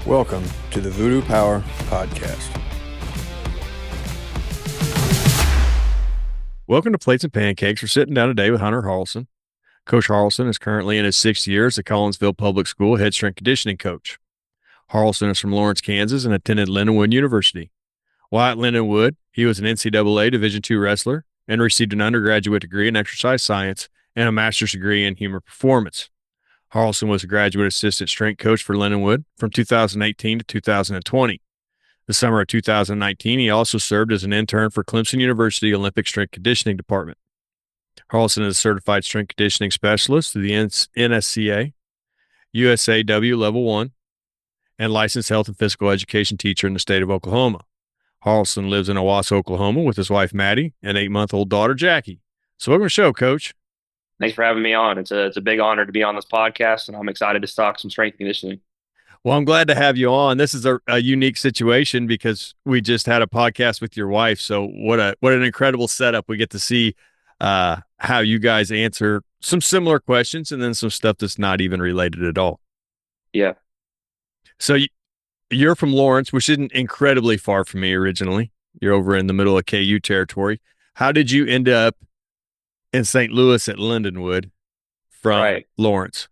Welcome to the Voodoo Power Podcast. Welcome to Plates and Pancakes. We're sitting down today with Hunter Haralson. Coach Haralson is currently in his 6th year as a Collinsville Public School head strength conditioning coach. Haralson is from Lawrence, Kansas, and attended Lindenwood University. While at Lindenwood, he was an NCAA Division II wrestler and received an undergraduate degree in exercise science and a master's degree in human performance. Haralson was a graduate assistant strength coach for Lindenwood from 2018 to 2020. The summer of 2019, he also served as an intern for Clemson University Olympic Strength Conditioning Department. Haralson is a certified strength conditioning specialist through the NSCA, USAW Level 1, and licensed health and physical education teacher in the state of Oklahoma. Haralson lives in Owasso, Oklahoma with his wife, Maddie, and 8-month-old daughter, Jackie. So welcome to the show, Coach. Thanks for having me on. It's a big honor to be on this podcast, and I'm excited to talk some strength conditioning. Well, I'm glad to have you on. This is a unique situation because we just had a podcast with your wife. So what an incredible setup. We get to see how you guys answer some similar questions and then some stuff that's not even related at all. Yeah. So you're from Lawrence, which isn't incredibly far from me originally. You're over in the middle of KU territory. How did you end up in St. Louis at Lindenwood from Lawrence?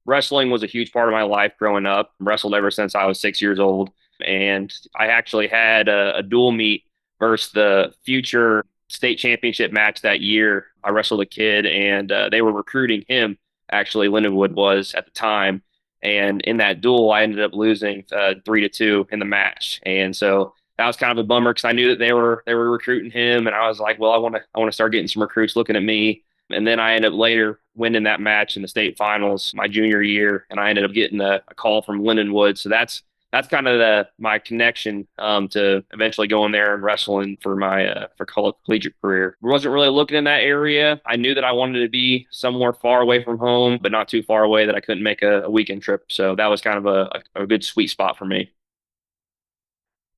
Wrestling was a huge part of my life growing up. Wrestled ever since I was 6 years old. And I actually had a dual meet versus the future state championship match that year. I wrestled a kid, and they were recruiting him. Actually, Lindenwood was at the time. And in that duel, I ended up losing 3-2 in the match. And so that was kind of a bummer because I knew that they were recruiting him, and I was like, well, I want to start getting some recruits looking at me. And then I ended up later winning that match in the state finals my junior year, and I ended up getting a call from Lindenwood. So that's kind of my connection to eventually going there and wrestling for my collegiate career. I wasn't really looking in that area. I knew that I wanted to be somewhere far away from home, but not too far away that I couldn't make a weekend trip. So that was kind of a good sweet spot for me.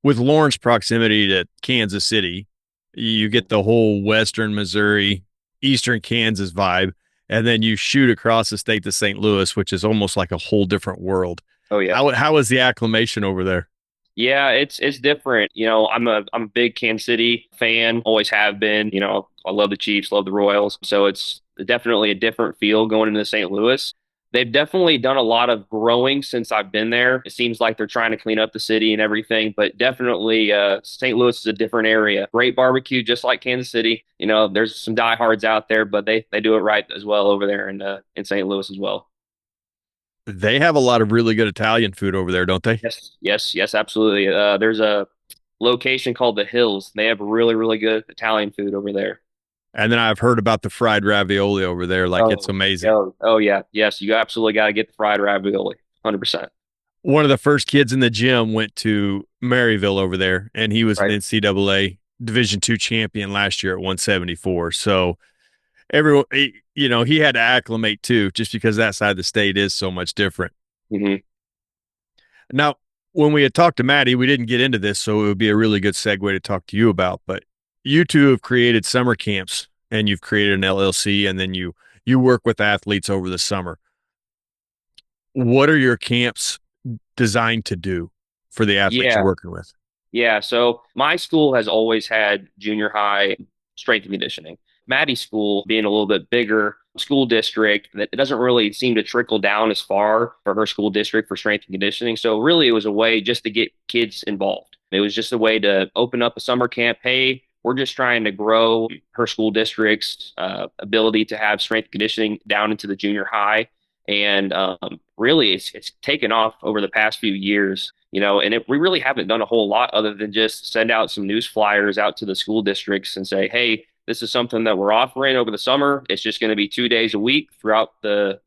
With Lawrence proximity to Kansas City, you get the whole Western Missouri, Eastern Kansas vibe, and then you shoot across the state to St. Louis, which is almost like a whole different world. Oh yeah. How is the acclimation over there? Yeah, it's different. I'm a big Kansas City fan, always have been. I love the Chiefs, love the Royals. So it's definitely a different feel going into St. Louis. They've definitely done a lot of growing since I've been there. It seems like they're trying to clean up the city and everything, but definitely St. Louis is a different area. Great barbecue, just like Kansas City. There's some diehards out there, but they do it right as well over there in St. Louis as well. They have a lot of really good Italian food over there, don't they? Yes, absolutely. There's a location called the Hills. They have really, really good Italian food over there. And then I've heard about the fried ravioli over there. It's amazing. Oh yeah. Yes, you absolutely got to get the fried ravioli. 100%. One of the first kids in the gym went to Maryville over there, and he was an NCAA Division II champion last year at 174. So everyone, he had to acclimate too, just because that side of the state is so much different. Mm-hmm. Now, when we had talked to Maddie, we didn't get into this, so it would be a really good segue to talk to you about, but you two have created summer camps and you've created an LLC, and then you work with athletes over the summer. What are your camps designed to do for the athletes you're working with? Yeah. So my school has always had junior high strength and conditioning. Maddie's school being a little bit bigger school district, that it doesn't really seem to trickle down as far for her school district for strength and conditioning. So really it was a way just to get kids involved. It was just a way to open up a summer camp. Hey, we're just trying to grow her school district's ability to have strength and conditioning down into the junior high. And really it's taken off over the past few years, and we really haven't done a whole lot other than just send out some news flyers out to the school districts and say, hey, this is something that we're offering over the summer. It's just going to be 2 days a week throughout the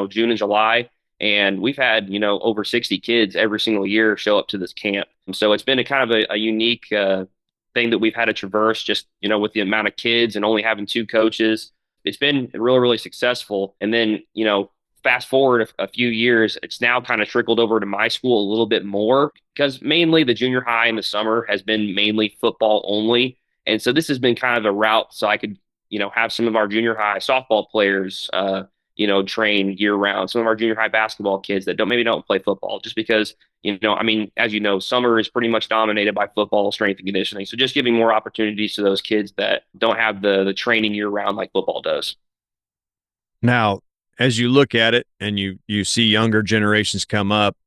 June and July. And we've had, over 60 kids every single year show up to this camp. And so it's been a kind of a unique thing that we've had to traverse just, with the amount of kids and only having 2 coaches. It's been really, really successful. And then, fast forward a few years, it's now kind of trickled over to my school a little bit more because mainly the junior high in the summer has been mainly football only. And so this has been kind of a route so I could, have some of our junior high softball players, train year round. Some of our junior high basketball kids that don't play football just because, I mean, as you know, summer is pretty much dominated by football, strength and conditioning. So just giving more opportunities to those kids that don't have the training year round like football does. Now, as you look at it and you see younger generations come up,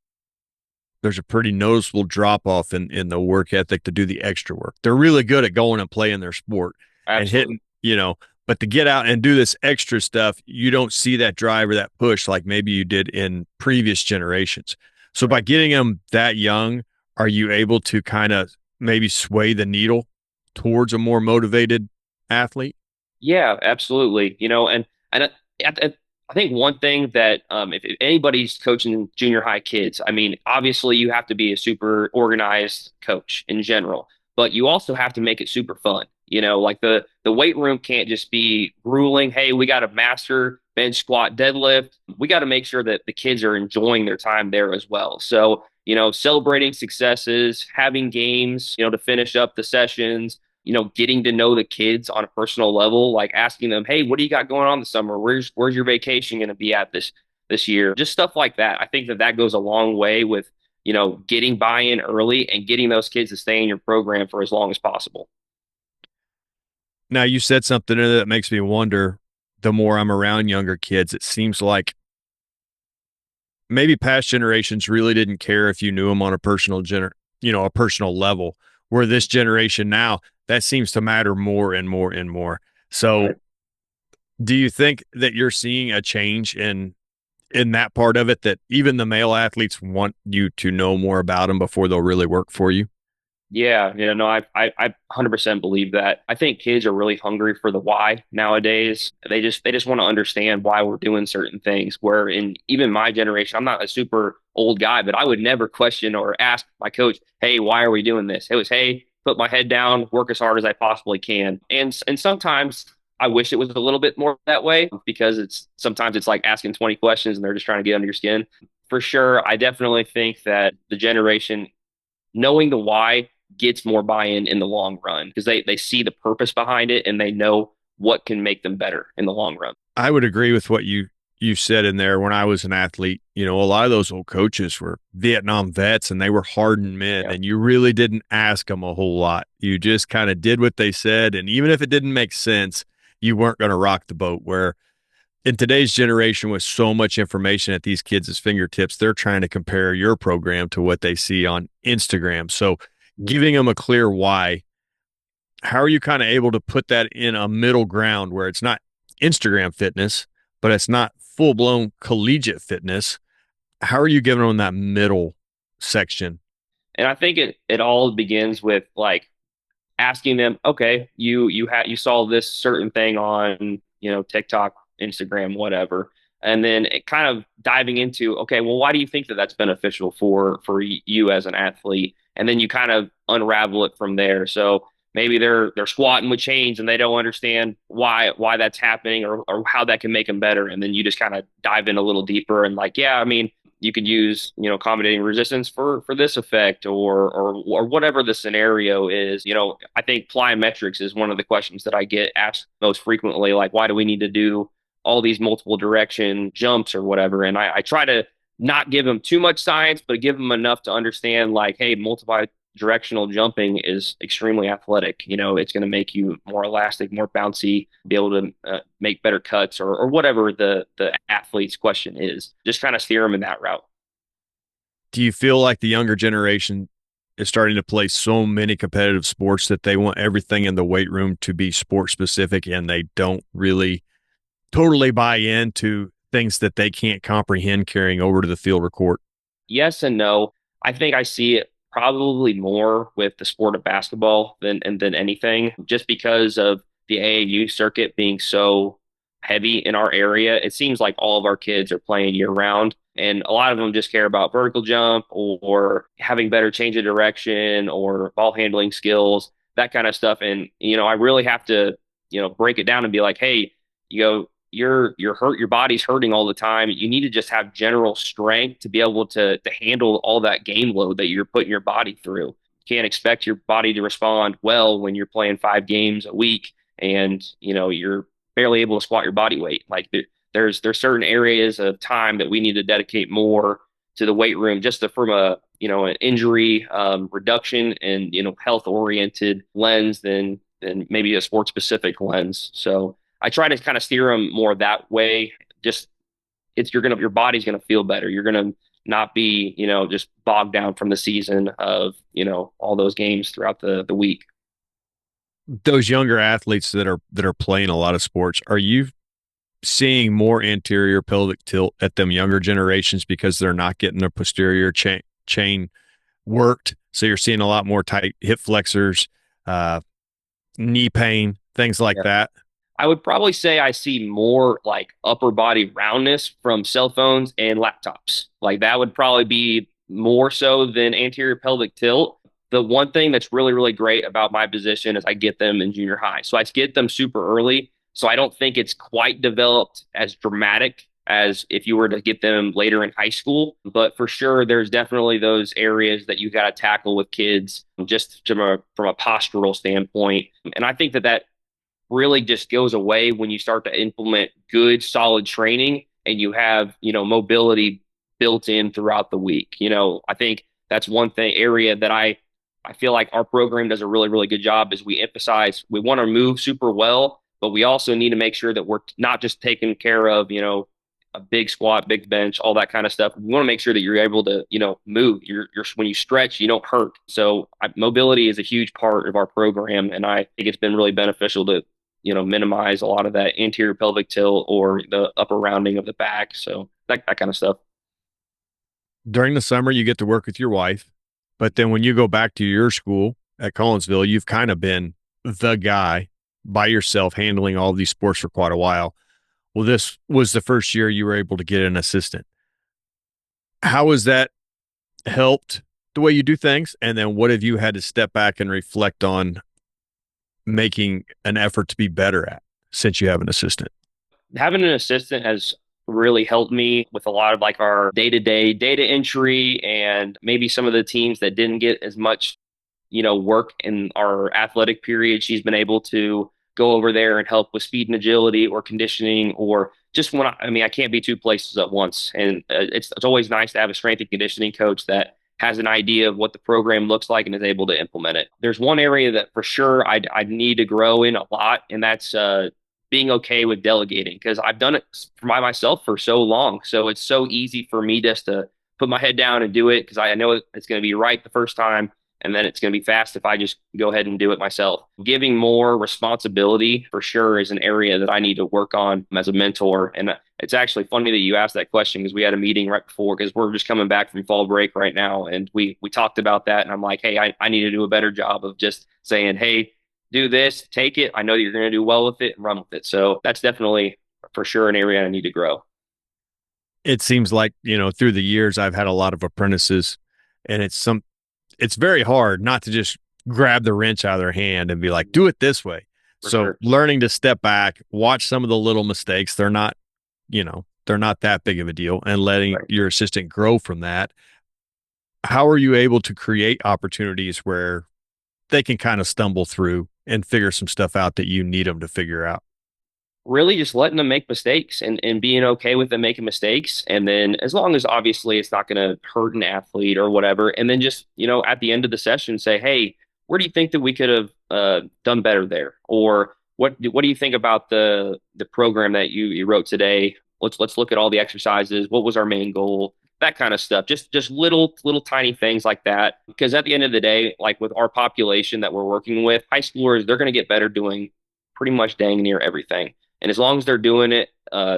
there's a pretty noticeable drop off in the work ethic to do the extra work. They're really good at going and playing their sport and Absolutely. hitting, but to get out and do this extra stuff, you don't see that drive or that push like maybe you did in previous generations. So by Right. getting them that young, are you able to kind of maybe sway the needle towards a more motivated athlete? Yeah, absolutely. And I think one thing that if anybody's coaching junior high kids, I mean, obviously you have to be a super organized coach in general, but you also have to make it super fun. Like the weight room can't just be grueling. Hey, we got to master bench, squat, deadlift. We got to make sure that the kids are enjoying their time there as well. So, celebrating successes, having games, to finish up the sessions, getting to know the kids on a personal level, like asking them, "Hey, what do you got going on this summer? Where's your vacation going to be at this year?" Just stuff like that. I think that goes a long way with, getting buy-in early and getting those kids to stay in your program for as long as possible. Now, you said something there that makes me wonder the more I'm around younger kids, it seems like maybe past generations really didn't care if you knew them on a personal level, where this generation now, that seems to matter more and more and more. So, Right. do you think that you're seeing a change in that part of it, that even the male athletes want you to know more about them before they'll really work for you? Yeah, no, I 100% believe that. I think kids are really hungry for the why nowadays. They just want to understand why we're doing certain things. Where in even my generation, I'm not a super old guy, but I would never question or ask my coach, "Hey, why are we doing this?" It was, "Hey, put my head down, work as hard as I possibly can." And sometimes I wish it was a little bit more that way because sometimes it's like asking 20 questions and they're just trying to get under your skin. For sure, I definitely think that the generation knowing the why gets more buy-in in the long run because they see the purpose behind it and they know what can make them better in the long run. I would agree with what you said in there. When I was an athlete, a lot of those old coaches were Vietnam vets and they were hardened men, Yeah. and you really didn't ask them a whole lot. You just kind of did what they said, and even if it didn't make sense, you weren't going to rock the boat. Where in today's generation, with so much information at these kids' fingertips, they're trying to compare your program to what they see on Instagram. So giving them a clear why, how are you kind of able to put that in a middle ground where it's not Instagram fitness, but it's not full blown collegiate fitness? How are you giving them that middle section? And I think it all begins with like asking them, okay, you saw this certain thing on, TikTok, Instagram, whatever. And then it kind of diving into, okay, well, why do you think that that's beneficial for you as an athlete? And then you kind of unravel it from there. So maybe they're squatting with chains and they don't understand why that's happening or how that can make them better. And then you just kind of dive in a little deeper and like, yeah, I mean, you could use accommodating resistance for this effect or whatever the scenario is. I think plyometrics is one of the questions that I get asked most frequently, like why do we need to do all these multiple direction jumps or whatever. And I try to not give them too much science, but give them enough to understand like, hey, multiple directional jumping is extremely athletic. It's going to make you more elastic, more bouncy, be able to make better cuts or whatever the athlete's question is. Just trying to steer them in that route. Do you feel like the younger generation is starting to play so many competitive sports that they want everything in the weight room to be sport specific, and they don't really totally buy into things that they can't comprehend carrying over to the field or court? Yes and no. I think I see it probably more with the sport of basketball than anything, just because of the AAU circuit being so heavy in our area. It seems like all of our kids are playing year round, and a lot of them just care about vertical jump or having better change of direction or ball handling skills, that kind of stuff. And I really have to break it down and be like, hey, you're hurt, your body's hurting all the time. You need to just have general strength to be able to handle all that game load that you're putting your body through. You can't expect your body to respond well when you're playing 5 games a week and you're barely able to squat your body weight. Like there's certain areas of time that we need to dedicate more to the weight room just from a an injury reduction and health oriented lens than maybe a sports specific lens. So I try to kind of steer them more that way. Just your body's gonna feel better. You're gonna not be just bogged down from the season of all those games throughout the week. Those younger athletes that are playing a lot of sports, are you seeing more anterior pelvic tilt at them younger generations because they're not getting their posterior chain worked? So you're seeing a lot more tight hip flexors, uh, knee pain, things like Yeah. that. I would probably say I see more like upper body roundness from cell phones and laptops. Like that would probably be more so than anterior pelvic tilt. The one thing that's really, really great about my position is I get them in junior high. So I get them super early. So I don't think it's quite developed as dramatic as if you were to get them later in high school. But for sure, there's definitely those areas that you got to tackle with kids just from a postural standpoint. And I think that really just goes away when you start to implement good, solid training and you have, mobility built in throughout the week. I think that's one thing area that I feel like our program does a really, really good job is we emphasize we want to move super well, but we also need to make sure that we're not just taking care of, a big squat, big bench, all that kind of stuff. We want to make sure that you're able to, move. You're when you stretch, you don't hurt. So mobility is a huge part of our program, and I think it's been really beneficial to minimize a lot of that anterior pelvic tilt or the upper rounding of the back. So that kind of stuff. During the summer, you get to work with your wife, but then when you go back to your school at Collinsville, you've kind of been the guy by yourself handling all these sports for quite a while. Well, this was the first year you were able to get an assistant. How has that helped the way you do things? And then what have you had to step back and reflect on making an effort to be better at since you have an assistant? Having an assistant has really helped me with a lot of like our day-to-day data entry and maybe some of the teams that didn't get as much work in our athletic period. She's been able to go over there and help with speed and agility or conditioning or just when I can't be two places at once. And it's always nice to have a strength and conditioning coach that has an idea of what the program looks like and is able to implement it. There's one area that for sure I need to grow in a lot, and that's being okay with delegating because I've done it by myself for so long. So it's so easy for me just to put my head down and do it because I know it's going to be right the first time and then it's going to be fast if I just go ahead and do it myself. Giving more responsibility for sure is an area that I need to work on as a mentor. And it's actually funny that you asked that question because we had a meeting right before because we're just coming back from fall break right now. And we talked about that. And I'm like, hey, I need to do a better job of just saying, hey, do this, take it. I know that you're going to do well with it and run with it. So that's definitely for sure an area I need to grow. It seems like, through the years, I've had a lot of apprentices, and it's very hard not to just grab the wrench out of their hand and be like, do it this way. For So sure. learning to step back, watch some of the little mistakes. They're not that big of a deal, and letting Right. your assistant grow from that. How are you able to create opportunities where they can kind of stumble through and figure some stuff out that you need them to figure out? Really just letting them make mistakes and being okay with them making mistakes. And then as long as obviously it's not going to hurt an athlete or whatever. And then just, at the end of the session, say, hey, where do you think that we could have done better there? Or what do you think about the program that you wrote today? Let's look at all the exercises. What was our main goal? That kind of stuff. Just little tiny things like that. Because at the end of the day, like with our population that we're working with, high schoolers, they're going to get better doing pretty much dang near everything. And as long as they're doing it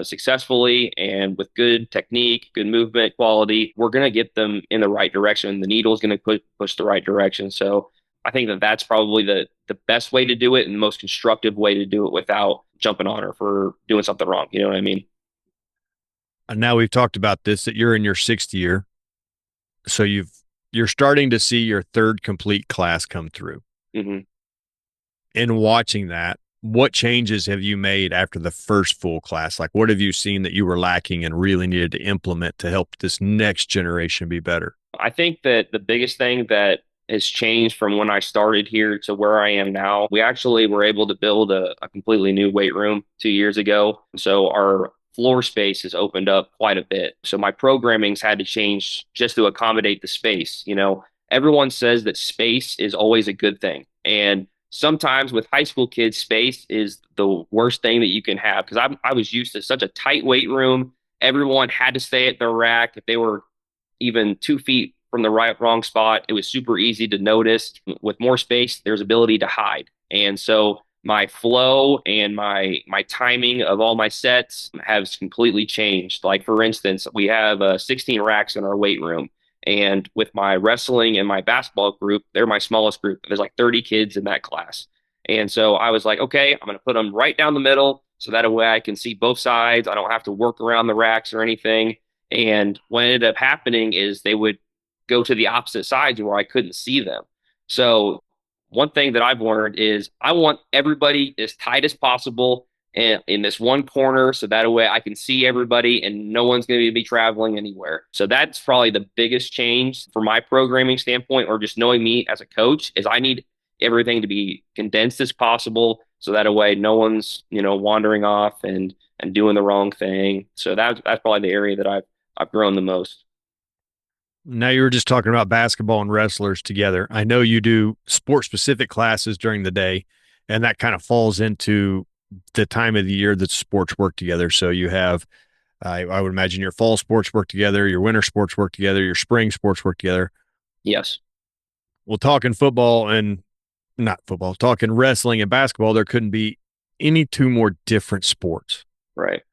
successfully and with good technique, good movement quality, we're going to get them in the right direction. The needle is going to push the right direction. So I think that that's probably the best way to do it and the most constructive way to do it without jumping on her for doing something wrong. You know what I mean? And now we've talked about this, that you're in your sixth year. So you're starting to see your third complete class come through. Hmm. In watching that, what changes have you made after the first full class? Like, what have you seen that you were lacking and really needed to implement to help this next generation be better? I think that the biggest thing that has changed from when I started here to where I am now, we actually were able to build a completely new weight room 2 years ago. So our floor space has opened up quite a bit. So my programming's had to change just to accommodate the space. Everyone says that space is always a good thing. And sometimes with high school kids, space is the worst thing that you can have because I was used to such a tight weight room. Everyone had to stay at their rack. If they were even 2 feet from the wrong spot, it was super easy to notice. With more space, there's ability to hide. And so my flow and my timing of all my sets has completely changed. Like for instance, we have 16 racks in our weight room. And with my wrestling and my basketball group, they're my smallest group. There's like 30 kids in that class. And so I was like, okay, I'm going to put them right down the middle so that way I can see both sides. I don't have to work around the racks or anything. And what ended up happening is they would go to the opposite sides where I couldn't see them. So one thing that I've learned is I want everybody as tight as possible in this one corner so that way I can see everybody and no one's going to be traveling anywhere. So that's probably the biggest change for my programming standpoint or just knowing me as a coach is I need everything to be condensed as possible so that way no one's, wandering off and doing the wrong thing. So that's probably the area that I've grown the most. Now you were just talking about basketball and wrestlers together. I know you do sport specific classes during the day, and that kind of falls into the time of the year that sports work together. So you have, I would imagine your fall sports work together, your winter sports work together, your spring sports work together. Yes. Well, talking football and not football, talking wrestling and basketball, there couldn't be any two more different sports. Right.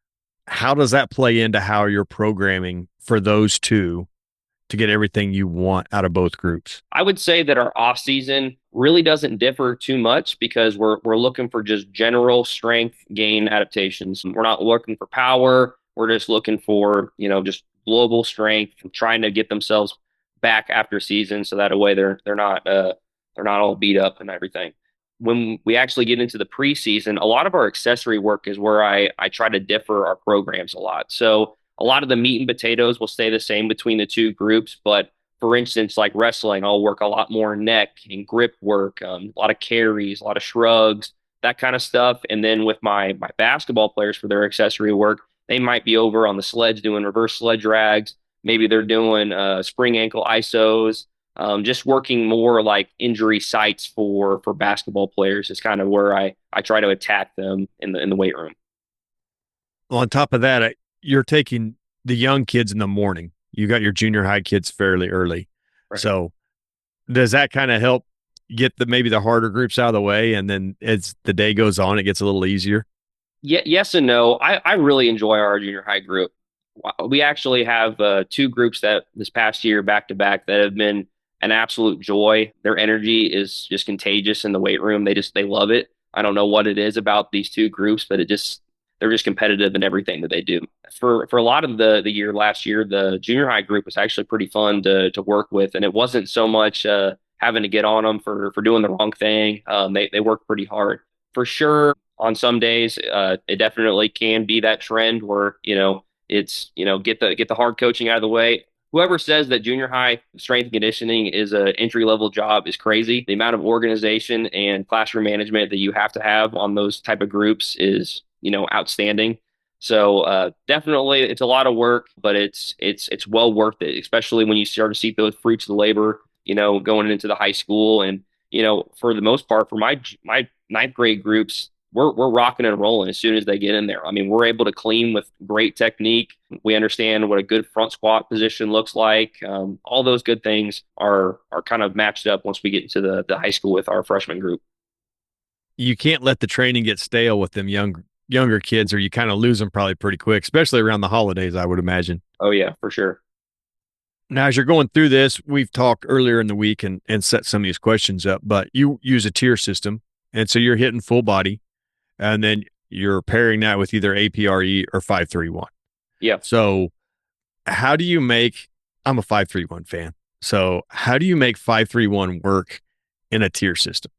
How does that play into how you're programming for those two to get everything you want out of both groups? I would say that our off season really doesn't differ too much because we're looking for just general strength gain adaptations. We're not looking for power. We're just looking for, just global strength, trying to get themselves back after season so that way they're not all beat up and everything. When we actually get into the preseason, a lot of our accessory work is where I try to differ our programs a lot. So a lot of the meat and potatoes will stay the same between the two groups, but for instance, like wrestling, I'll work a lot more neck and grip work, a lot of carries, a lot of shrugs, that kind of stuff. And then with my basketball players for their accessory work, they might be over on the sledge doing reverse sledge rags. Maybe they're doing spring ankle isos. Just working more like injury sites for basketball players is kind of where I try to attack them in the weight room. Well, on top of that, you're taking the young kids in the morning. You got your junior high kids fairly early. Right. So does that kind of help get maybe the harder groups out of the way? And then as the day goes on, it gets a little easier? Yeah, yes and no. I really enjoy our junior high group. We actually have two groups that this past year back to back that have been an absolute joy. Their energy is just contagious in the weight room. They love it. I don't know what it is about these two groups, but they're just competitive in everything that they do. For a lot of the year last year, the junior high group was actually pretty fun to work with, and it wasn't so much having to get on them for doing the wrong thing. They work pretty hard for sure. On some days, it definitely can be that trend where it's get the hard coaching out of the way. Whoever says that junior high strength and conditioning is an entry level job is crazy. The amount of organization and classroom management that you have to have on those type of groups is outstanding. So definitely it's a lot of work, but it's well worth it, especially when you start to see those fruits of the labor, going into the high school. And for the most part, for my ninth grade groups, we're rocking and rolling as soon as they get in there. I mean, we're able to clean with great technique. We understand what a good front squat position looks like. All those good things are kind of matched up once we get into the high school with our freshman group. You can't let the training get stale with them younger kids, or you kind of lose them probably pretty quick, especially around the holidays, I would imagine. Oh yeah, for sure. Now, as you're going through this, we've talked earlier in the week and set some of these questions up, but you use a tier system. And so you're hitting full body, and then you're pairing that with either APRE or 531. Yeah. So, how do you make, I'm a 531 fan. So, how do you make 531 work in a tier system?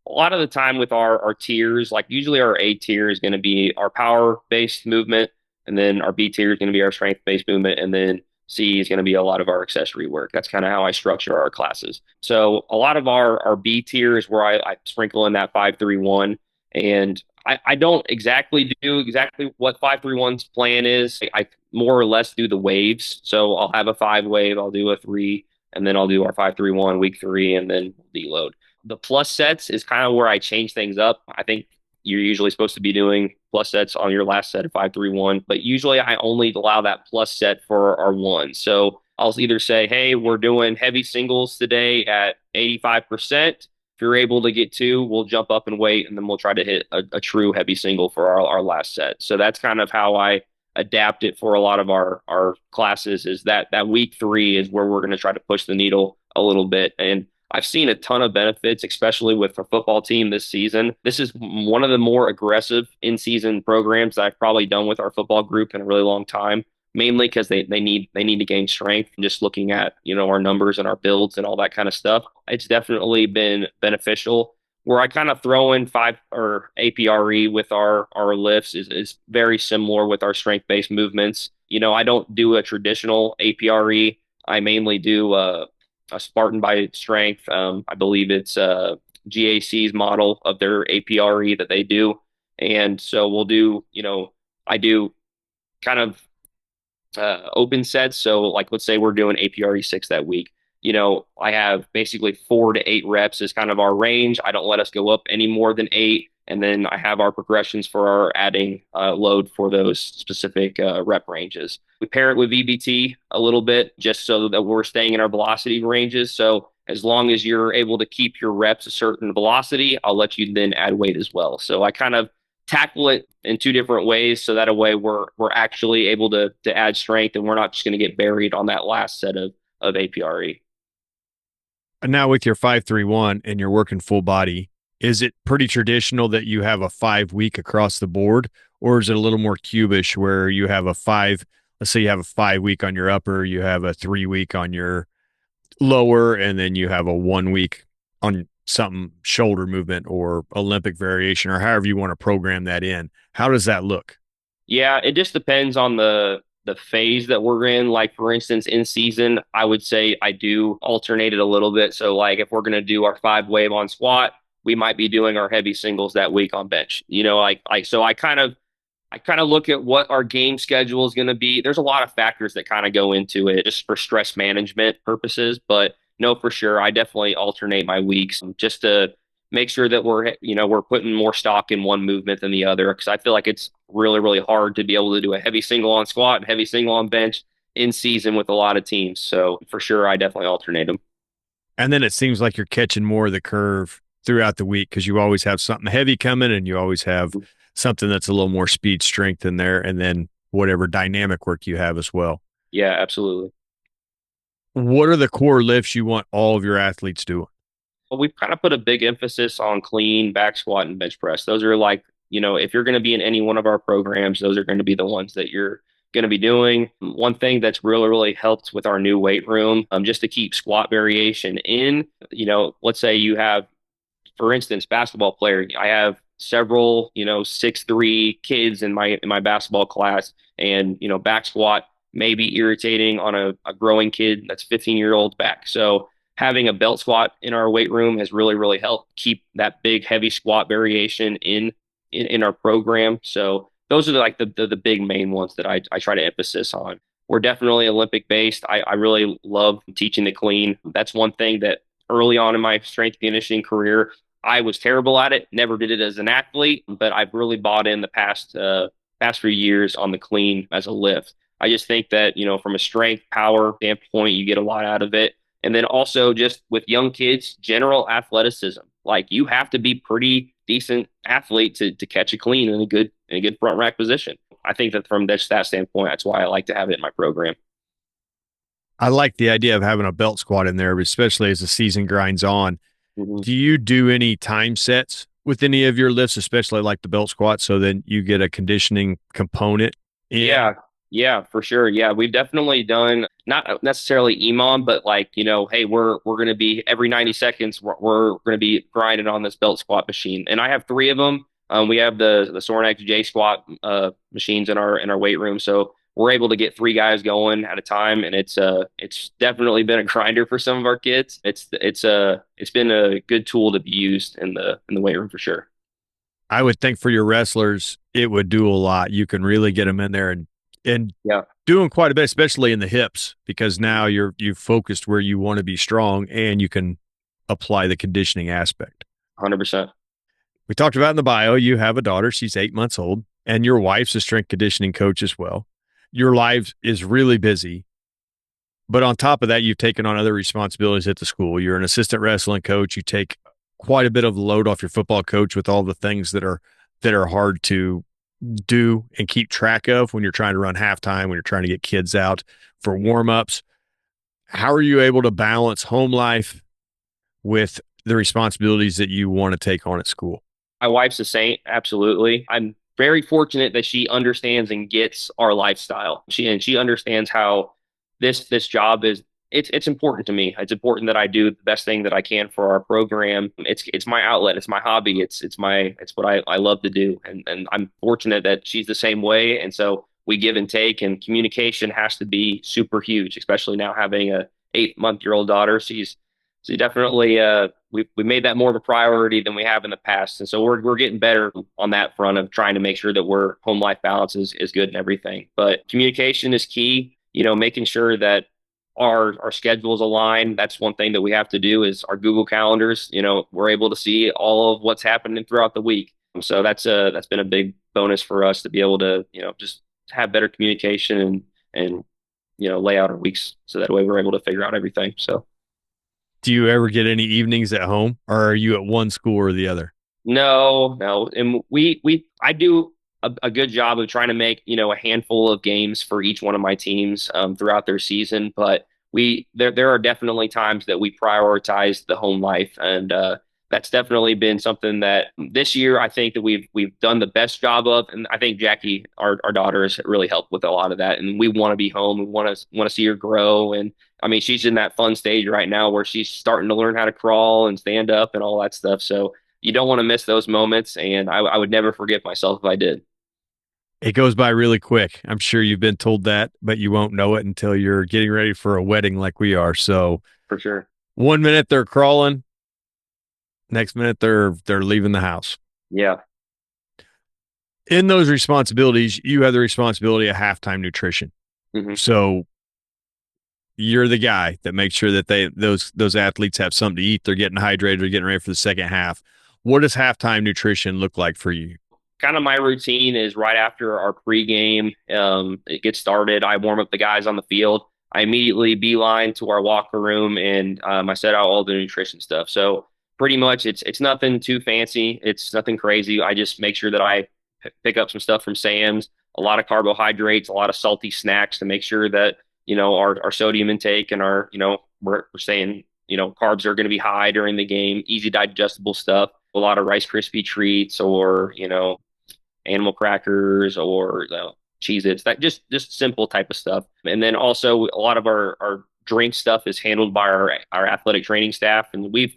A lot of the time with our tiers, like usually our A tier is going to be our power based movement, and then our B tier is going to be our strength based movement, and then C is going to be a lot of our accessory work. That's kind of how I structure our classes. So a lot of our B tier is where I sprinkle in that 531, and I don't exactly do exactly what 5-3-1's plan is. I more or less do the waves. So I'll have a 5 wave, I'll do a 3, and then I'll do our 5-3-1 week 3, and then deload. The plus sets is kind of where I change things up. I think you're usually supposed to be doing plus sets on your last set of 5-3-1, but usually I only allow that plus set for our one. So I'll either say, hey, we're doing heavy singles today at 85%. If you're able to get two, we'll jump up and wait, and then we'll try to hit a true heavy single for our last set. So that's kind of how I adapt it for a lot of our classes. Is that week 3 is where we're going to try to push the needle a little bit. And I've seen a ton of benefits, especially with our football team this season. This is one of the more aggressive in-season programs that I've probably done with our football group in a really long time, mainly because they need to gain strength. And just looking at, our numbers and our builds and all that kind of stuff, it's definitely been beneficial. Where I kind of throw in five or APRE with our lifts is very similar with our strength-based movements. I don't do a traditional APRE. I mainly do a Spartan by Strength. I believe it's GAC's model of their APRE that they do. And so we'll do, I do kind of open sets. So, like, let's say we're doing APRE 6 that week. I have basically 4 to 8 reps is kind of our range. I don't let us go up any more than 8. And then I have our progressions for our adding load for those specific rep ranges. We pair it with VBT a little bit just so that we're staying in our velocity ranges. So as long as you're able to keep your reps a certain velocity, I'll let you then add weight as well. So I kind of tackle it in 2 different ways so that a way we're actually able to add strength, and we're not just going to get buried on that last set of APRE. And now with your 5-3-1 and you're working full body, is it pretty traditional that you have a 5 week across the board, or is it a little more cubish where you have a five? Let's say you have a 5 week on your upper, you have a 3 week on your lower, and then you have a 1 week on some shoulder movement or Olympic variation, or however you want to program that in. How does that look? Yeah, it just depends on the phase that we're in. Like, for instance, in season, I would say I do alternate it a little bit. So like if we're going to do our 5 wave on squat, we might be doing our heavy singles that week on bench. Like so I kind of look at what our game schedule is going to be. There's a lot of factors that kind of go into it just for stress management purposes, but no, for sure, I definitely alternate my weeks just to make sure that we're putting more stock in one movement than the other, because I feel like it's really really hard to be able to do a heavy single on squat and heavy single on bench in season with a lot of teams. So for sure, I definitely alternate them. And then it seems like you're catching more of the curve throughout the week because you always have something heavy coming and you always have something that's a little more speed strength in there. And then whatever dynamic work you have as well. Yeah, absolutely. What are the core lifts you want all of your athletes doing? Well, we've kind of put a big emphasis on clean, back squat, and bench press. Those are like, if you're going to be in any one of our programs, those are going to be the ones that you're going to be doing. One thing that's really, really helped with our new weight room, just to keep squat variation in, let's say you have, for instance, basketball player. I have several, 6'3" kids in my basketball class, and back squat may be irritating on a growing kid that's 15-year-old back. So having a belt squat in our weight room has really, really helped keep that big, heavy squat variation in our program. So those are like the big main ones that I try to emphasis on. We're definitely Olympic based. I really love teaching the clean. That's one thing that early on in my strength conditioning career, I was terrible at it. Never did it as an athlete, but I've really bought in the past few years on the clean as a lift. I just think that, from a strength power standpoint, you get a lot out of it. And then also just with young kids, general athleticism. Like, you have to be pretty decent athlete to catch a clean in a good front rack position. I think that from that standpoint, that's why I like to have it in my program. I like the idea of having a belt squat in there, especially as the season grinds on. Mhm. Do you do any time sets with any of your lifts, especially like the belt squat, so then you get a conditioning component in? Yeah, yeah, for sure. Yeah, we've definitely done not necessarily EMOM, but like, hey, we're gonna be every 90 seconds, we're gonna be grinding on this belt squat machine. And I have 3 of them. We have the Sornex J squat machines in our weight room. So we're able to get 3 guys going at a time, and it's definitely been a grinder for some of our kids. It's been a good tool to be used in the weight room for sure. I would think for your wrestlers, it would do a lot. You can really get them in there and Yeah. doing quite a bit, especially in the hips, because now you've focused where you want to be strong and you can apply the conditioning aspect. 100%. We talked about in the bio, you have a daughter, she's 8 months old, and your wife's a strength conditioning coach as well. Your life is really busy. But on top of that, you've taken on other responsibilities at the school. You're an assistant wrestling coach. You take quite a bit of the load off your football coach with all the things that are hard to do and keep track of when you're trying to run halftime, when you're trying to get kids out for warm-ups. How are you able to balance home life with the responsibilities that you want to take on at school? My wife's a saint, absolutely. I'm very fortunate that she understands and gets our lifestyle. She understands how this job is. It's important to me. It's important that I do the best thing that I can for our program. It's my outlet. It's my hobby. It's what I love to do. And I'm fortunate that she's the same way. And so we give and take, and communication has to be super huge, especially now having a 8-month-old daughter. She definitely we made that more of a priority than we have in the past, and so we're getting better on that front of trying to make sure that we're home life balance is good and everything. But communication is key. Making sure that our schedules align. That's one thing that we have to do is our Google calendars. We're able to see all of what's happening throughout the week. So that's been a big bonus for us to be able to just have better communication and lay out our weeks so that way we're able to figure out everything. So. Do you ever get any evenings at home, or are you at one school or the other? No, no. And I do a good job of trying to make, a handful of games for each one of my teams throughout their season. But there are definitely times that we prioritize the home life. And that's definitely been something that this year I think that we've done the best job of. And I think Jackie, our daughter, has really helped with a lot of that. And we want to be home. We want to see her grow. And I mean, she's in that fun stage right now where she's starting to learn how to crawl and stand up and all that stuff. So you don't want to miss those moments. And I would never forgive myself if I did. It goes by really quick. I'm sure you've been told that, but you won't know it until you're getting ready for a wedding like we are. So For sure. 1 minute they're crawling, next minute they're leaving the house. Yeah. In those responsibilities, you have the responsibility of halftime nutrition. Hmm. So you're the guy that makes sure that those athletes have something to eat, they're getting hydrated, they're getting ready for the second half. What does halftime nutrition look like for you? Kind of my routine is right after our pregame, it gets started. I warm up the guys on the field. I immediately beeline to our locker room and I set out all the nutrition stuff. So pretty much it's nothing too fancy. It's nothing crazy. I just make sure that I pick up some stuff from Sam's, a lot of carbohydrates, a lot of salty snacks to make sure that, our sodium intake and we're saying, carbs are going to be high during the game, easy digestible stuff, a lot of Rice Krispie treats or, animal crackers or Cheez-Its, that just simple type of stuff. And then also a lot of our drink stuff is handled by our athletic training staff. And we've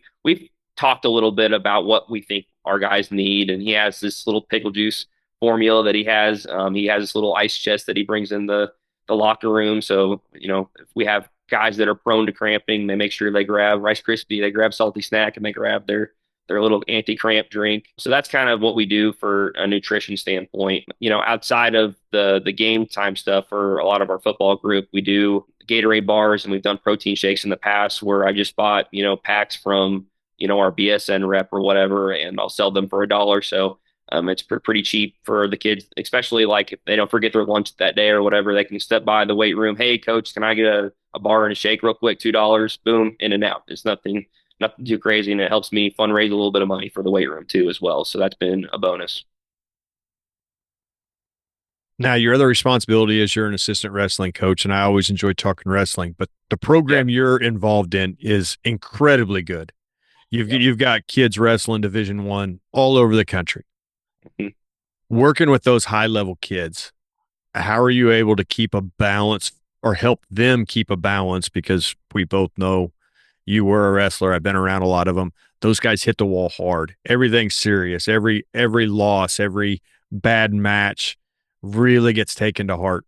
talked a little bit about what we think our guys need. And he has this little pickle juice formula that he has. He has this little ice chest that he brings in the locker room. So, if we have guys that are prone to cramping, they make sure they grab Rice Krispie, they grab salty snack, and they grab their little anti-cramp drink. So that's kind of what we do for a nutrition standpoint. Outside of the game time stuff for a lot of our football group, we do Gatorade bars and we've done protein shakes in the past where I just bought, packs from, our BSN rep or whatever, and I'll sell them for $1. So it's pretty cheap for the kids, especially like if they don't forget their lunch that day or whatever, they can step by the weight room. Hey, coach, can I get a bar and a shake real quick? $2, boom, in and out. It's nothing too crazy, and it helps me fundraise a little bit of money for the weight room too as well. So that's been a bonus. Now, your other responsibility is you're an assistant wrestling coach, and I always enjoy talking wrestling, but the program Yeah. you're involved in is incredibly good. Yeah. You've got kids wrestling Division I all over the country. Mhm. Working with those high level kids, how are you able to keep a balance or help them keep a balance? Because we both know you were a wrestler. I've been around a lot of them. Those guys hit the wall hard. Everything's serious. Every loss, every bad match really gets taken to heart.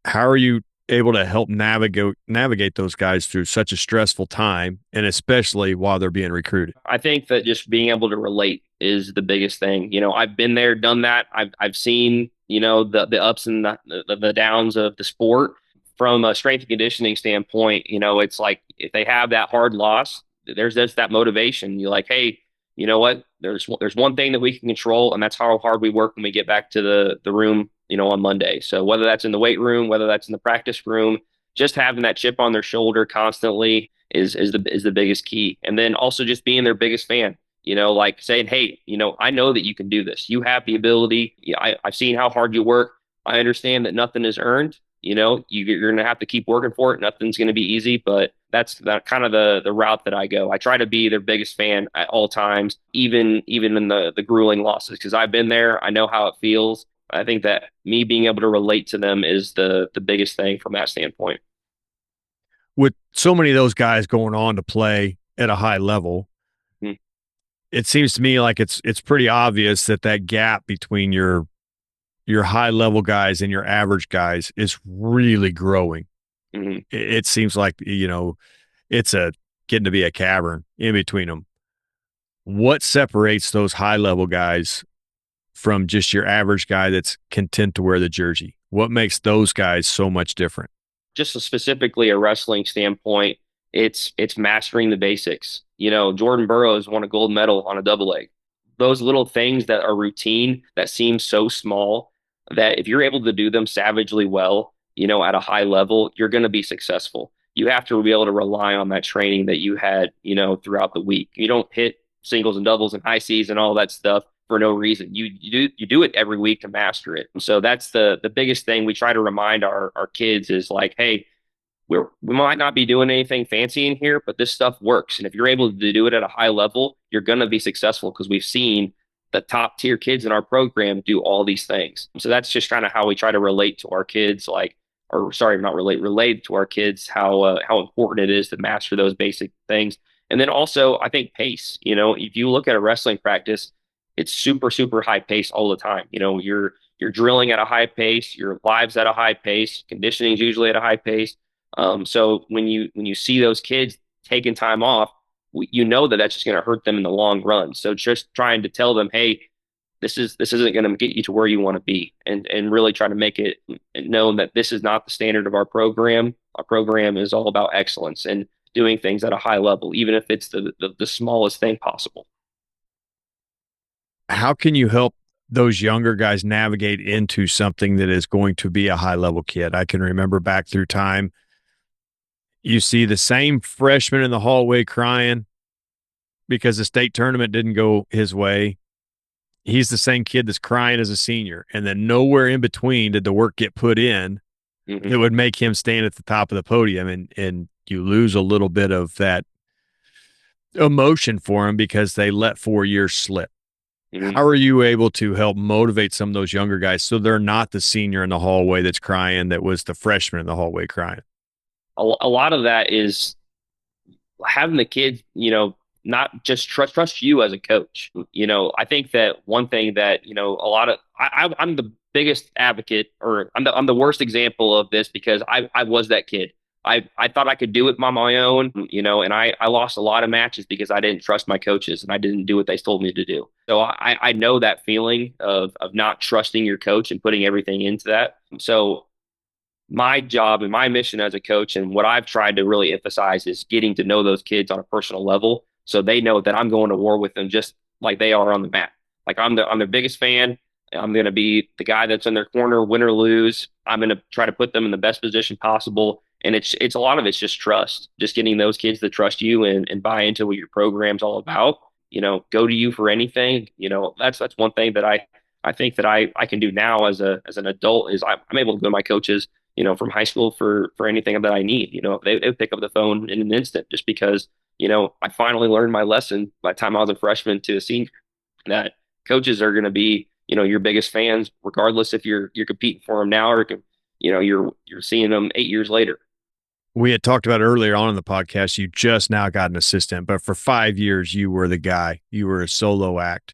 How are you able to help navigate those guys through such a stressful time, and especially while they're being recruited? I think that just being able to relate is the biggest thing. I've been there, done that. I've seen, the ups and the downs of the sport. From a strength and conditioning standpoint, it's like if they have that hard loss, there's just that motivation. You're like, hey, you know what? There's one thing that we can control, and that's how hard we work when we get back to the room, on Monday. So whether that's in the weight room, whether that's in the practice room, just having that chip on their shoulder constantly is the biggest key. And then also just being their biggest fan. Like saying, hey, I know that you can do this. You have the ability. I've seen how hard you work. I understand that nothing is earned. You're going to have to keep working for it. Nothing's going to be easy, but that's that kind of the route that I go. I try to be their biggest fan at all times, even in the grueling losses, because I've been there. I know how it feels. I think that me being able to relate to them is the biggest thing from that standpoint. With so many of those guys going on to play at a high level, Mhm. it seems to me like it's pretty obvious that that gap between your high level guys and your average guys is really growing. Mhm. It seems like, it's a getting to be a cavern in between them. What separates those high level guys from just your average guy that's content to wear the jersey? What makes those guys so much different? Just specifically a wrestling standpoint, it's mastering the basics. Jordan Burroughs won a gold medal on a double leg. Those little things that are routine that seem so small that if you're able to do them savagely well, at a high level, you're going to be successful. You have to be able to rely on that training that you had, throughout the week. You don't hit singles and doubles and high C's and all that stuff for no reason. You do it every week to master it. So that's the biggest thing we try to remind our kids is like, hey, we might not be doing anything fancy in here, but this stuff works. And if you're able to do it at a high level, you're going to be successful because we've seen the top tier kids in our program do all these things. So that's just kind of how we try to relate to our kids, like, or sorry, not relate to our kids how important it is to master those basic things. And then also, I think pace. If you look at a wrestling practice, it's super super high pace all the time. You're drilling at a high pace, your lives at a high pace, conditioning is usually at a high pace. So when you see those kids taking time off, you know that that's just going to hurt them in the long run. So just trying to tell them, hey, this isn't going to get you to where you want to be, and really try to make it known that this is not the standard of our program. Our program is all about excellence and doing things at a high level, even if it's the smallest thing possible. How can you help those younger guys navigate into something that is going to be a high level kid? I can remember back through time, you see the same freshman in the hallway crying because the state tournament didn't go his way. He's the same kid that's crying as a senior. And then nowhere in between did the work get put in Hmm. that would make him stand at the top of the podium. And you lose a little bit of that emotion for him because they let 4 years slip. Hmm. How are you able to help motivate some of those younger guys so they're not the senior in the hallway that's crying, that was the freshman in the hallway crying? A lot of that is having the kids, not just trust you as a coach. I think that one thing that a lot of I'm the biggest advocate, or I'm the worst example of this because I was that kid. I thought I could do it on my own, and I lost a lot of matches because I didn't trust my coaches and I didn't do what they told me to do. So I know that feeling of not trusting your coach and putting everything into that. So my job and my mission as a coach and what I've tried to really emphasize is getting to know those kids on a personal level so they know that I'm going to war with them just like they are on the mat. Like I'm their biggest fan. I'm going to be the guy that's in their corner, win or lose. I'm going to try to put them in the best position possible. And it's a lot of it's just trust, just getting those kids to trust you and buy into what your program's all about. Go to you for anything. That's one thing that I think that I can do now as an adult is I'm able to go to my coaches from high school for anything that I need. They pick up the phone in an instant just because, I finally learned my lesson by the time I was a freshman to a senior that coaches are going to be, your biggest fans, regardless if you're competing for them now or, you're seeing them 8 years later. We had talked about earlier on in the podcast, you just now got an assistant, but for 5 years, you were the guy. You were a solo act.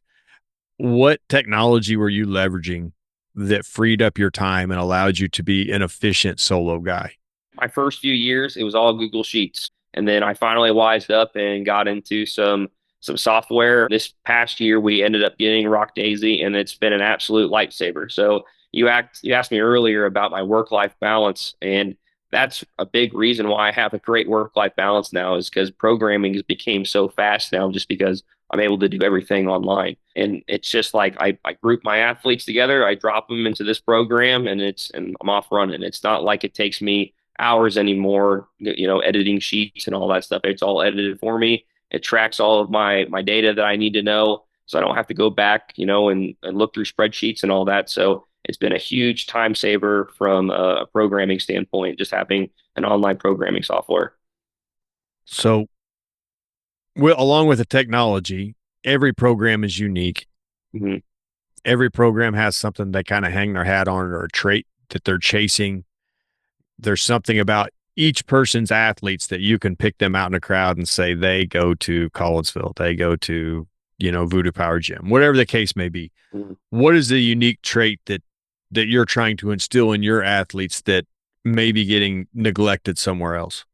What technology were you leveraging that freed up your time and allowed you to be an efficient solo guy? My first few years, it was all Google Sheets. And then I finally wised up and got into some some software. This past year, we ended up getting Rock Daisy, and it's been an absolute lifesaver. So you asked me earlier about my work-life balance, and that's a big reason why I have a great work-life balance now is because programming has became so fast now just because I'm able to do everything online. And it's just like I group my athletes together, I drop them into this program and I'm off running. It's not like it takes me hours anymore, editing sheets and all that stuff. It's all edited for me. It tracks all of my data that I need to know. So I don't have to go back, and look through spreadsheets and all that. So it's been a huge time saver from a programming standpoint, just having an online programming software. So, along with the technology, every program is unique. Mhm. Every program has something they kind of hang their hat on or a trait that they're chasing. There's something about each person's athletes that you can pick them out in a crowd and say they go to Collinsville, they go to, Voodoo Power Gym, whatever the case may be. Mhm. What is the unique trait that you're trying to instill in your athletes that may be getting neglected somewhere else?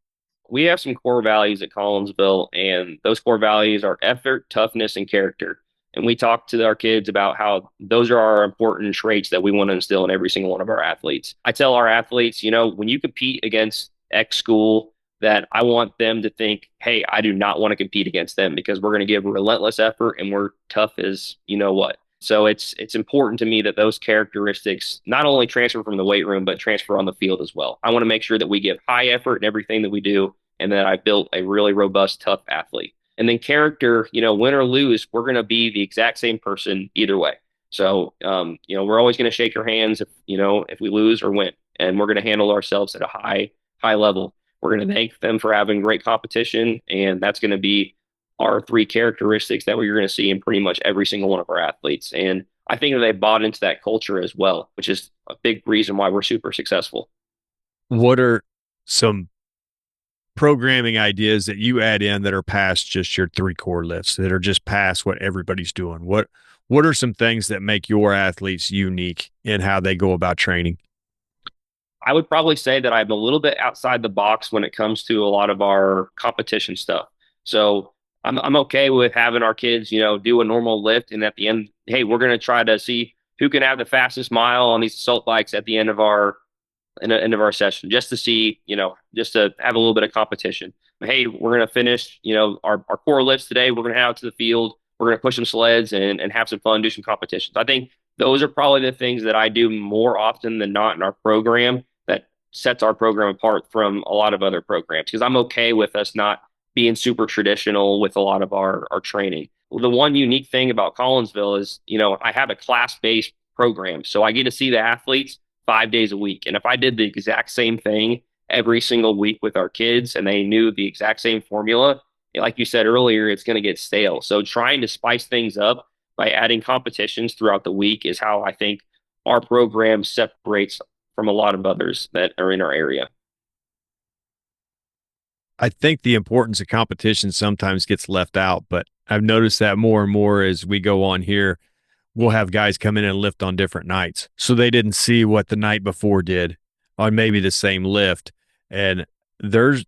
We have some core values at Collinsville, and those core values are effort, toughness, and character. And we talk to our kids about how those are our important traits that we want to instill in every single one of our athletes. I tell our athletes, when you compete against X school, that I want them to think, hey, I do not want to compete against them because we're going to give relentless effort and we're tough as you know what. So it's important to me that those characteristics not only transfer from the weight room, but transfer on the field as well. I want to make sure that we give high effort in everything that we do and that I built a really robust, tough athlete. And then character, win or lose, we're going to be the exact same person either way. So, we're always going to shake your hands if we lose or win, and we're going to handle ourselves at a high level. We're going to thank them for having great competition, and that's going to be our three characteristics that we're going to see in pretty much every single one of our athletes. And I think that they bought into that culture as well, which is a big reason why we're super successful. What are some programming ideas that you add in that are past just your three core lifts, that are just past what everybody's doing? What are some things that make your athletes unique in how they go about training? I would probably say that I'm a little bit outside the box when it comes to a lot of our competition stuff. So I'm okay with having our kids, do a normal lift, and at the end, hey, we're going to try to see who can have the fastest mile on these assault bikes at the end of our end of our session, just to see, just to have a little bit of competition. But, hey, we're going to finish, our core lifts today. We're going to head out to the field. We're going to push some sleds and have some fun, do some competitions. I think those are probably the things that I do more often than not in our program that sets our program apart from a lot of other programs because I'm okay with us not being super traditional with a lot of our training. The one unique thing about Collinsville is, I have a class-based program. So I get to see the athletes 5 days a week. And if I did the exact same thing every single week with our kids and they knew the exact same formula, like you said earlier, it's going to get stale. So trying to spice things up by adding competitions throughout the week is how I think our program separates from a lot of others that are in our area. I think the importance of competition sometimes gets left out, but I've noticed that more and more as we go on here. We'll have guys come in and lift on different nights. So they didn't see what the night before did on maybe the same lift. And there's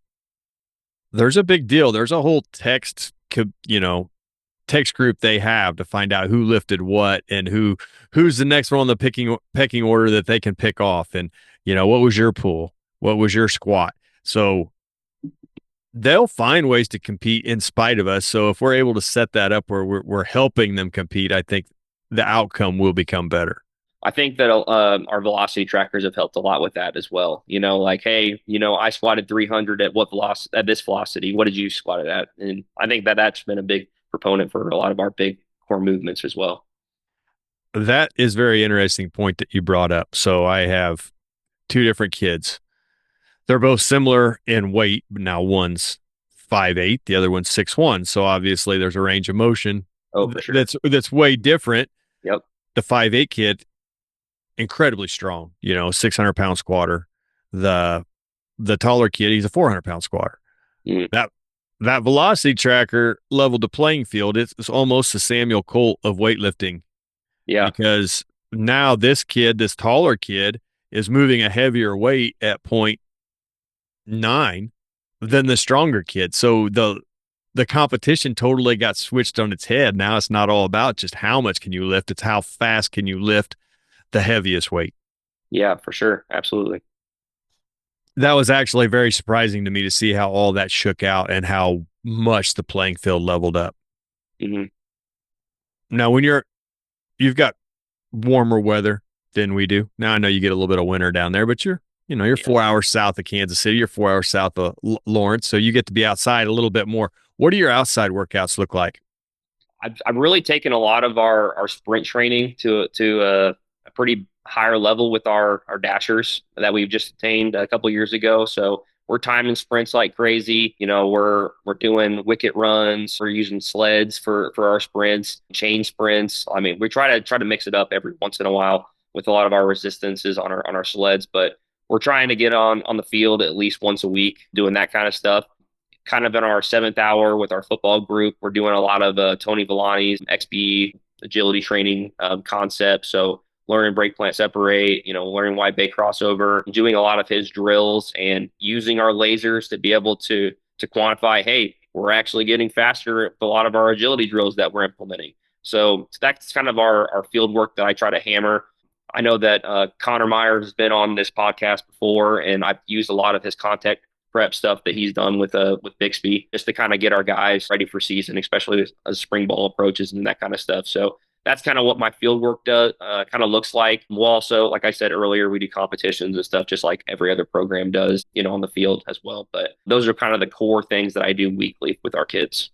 there's a big deal. There's a whole text group they have to find out who lifted what and who's the next one on the pecking order that they can pick off. And what was your pull? What was your squat? So they'll find ways to compete in spite of us. So if we're able to set that up where we're helping them compete, I think the outcome will become better. I think that our velocity trackers have helped a lot with that as well. Like, hey, I squatted 300 at what velocity at this velocity. What did you squat it at? And I think that that's been a big proponent for a lot of our big core movements as well. That is very interesting point that you brought up. So I have two different kids. They're both similar in weight, but now one's 5'8", the other one's 6'1". So obviously there's a range of motion Oh, for sure. that's way different. Yep. The 5'8" kid, incredibly strong, 600-pound squatter. The taller kid, he's a 400-pound squatter. Mm, That velocity tracker leveled the playing field. It's almost the Samuel Colt of weightlifting yeah. because now this taller kid, is moving a heavier weight at point 0.9 than the stronger kid. So the competition totally got switched on its head. Now it's not all about just how much can you lift, it's how fast can you lift the heaviest weight. Yeah, for sure. Absolutely. That was actually very surprising to me to see how all that shook out and how much the playing field leveled up. Hmm. Now, when you've got warmer weather than we do. Now I know you get a little bit of winter down there, but you're Yeah. 4 hours south of Kansas City. You're 4 hours south of Lawrence, so you get to be outside a little bit more. What do your outside workouts look like? I've really taken a lot of our sprint training to a pretty higher level with our dashers that we've just attained a couple years ago. So we're timing sprints like crazy. We're doing wicket runs. We're using sleds for our sprints, chain sprints. I mean, we try to mix it up every once in a while with a lot of our resistances on our sleds, but we're trying to get on the field at least once a week doing that kind of stuff. Kind of in our seventh hour with our football group, we're doing a lot of Tony Villani's XP agility training concepts. So learning break plant separate, learning wide bay crossover, doing a lot of his drills and using our lasers to be able to quantify, hey, we're actually getting faster with a lot of our agility drills that we're implementing. So that's kind of our field work that I try to hammer. I know that Connor Myers has been on this podcast before, and I've used a lot of his contact prep stuff that he's done with Bixby just to kind of get our guys ready for season, especially as spring ball approaches and that kind of stuff. So that's kind of what my field work does kind of looks like. We'll also, like I said earlier, we do competitions and stuff just like every other program does, on the field as well. But those are kind of the core things that I do weekly with our kids.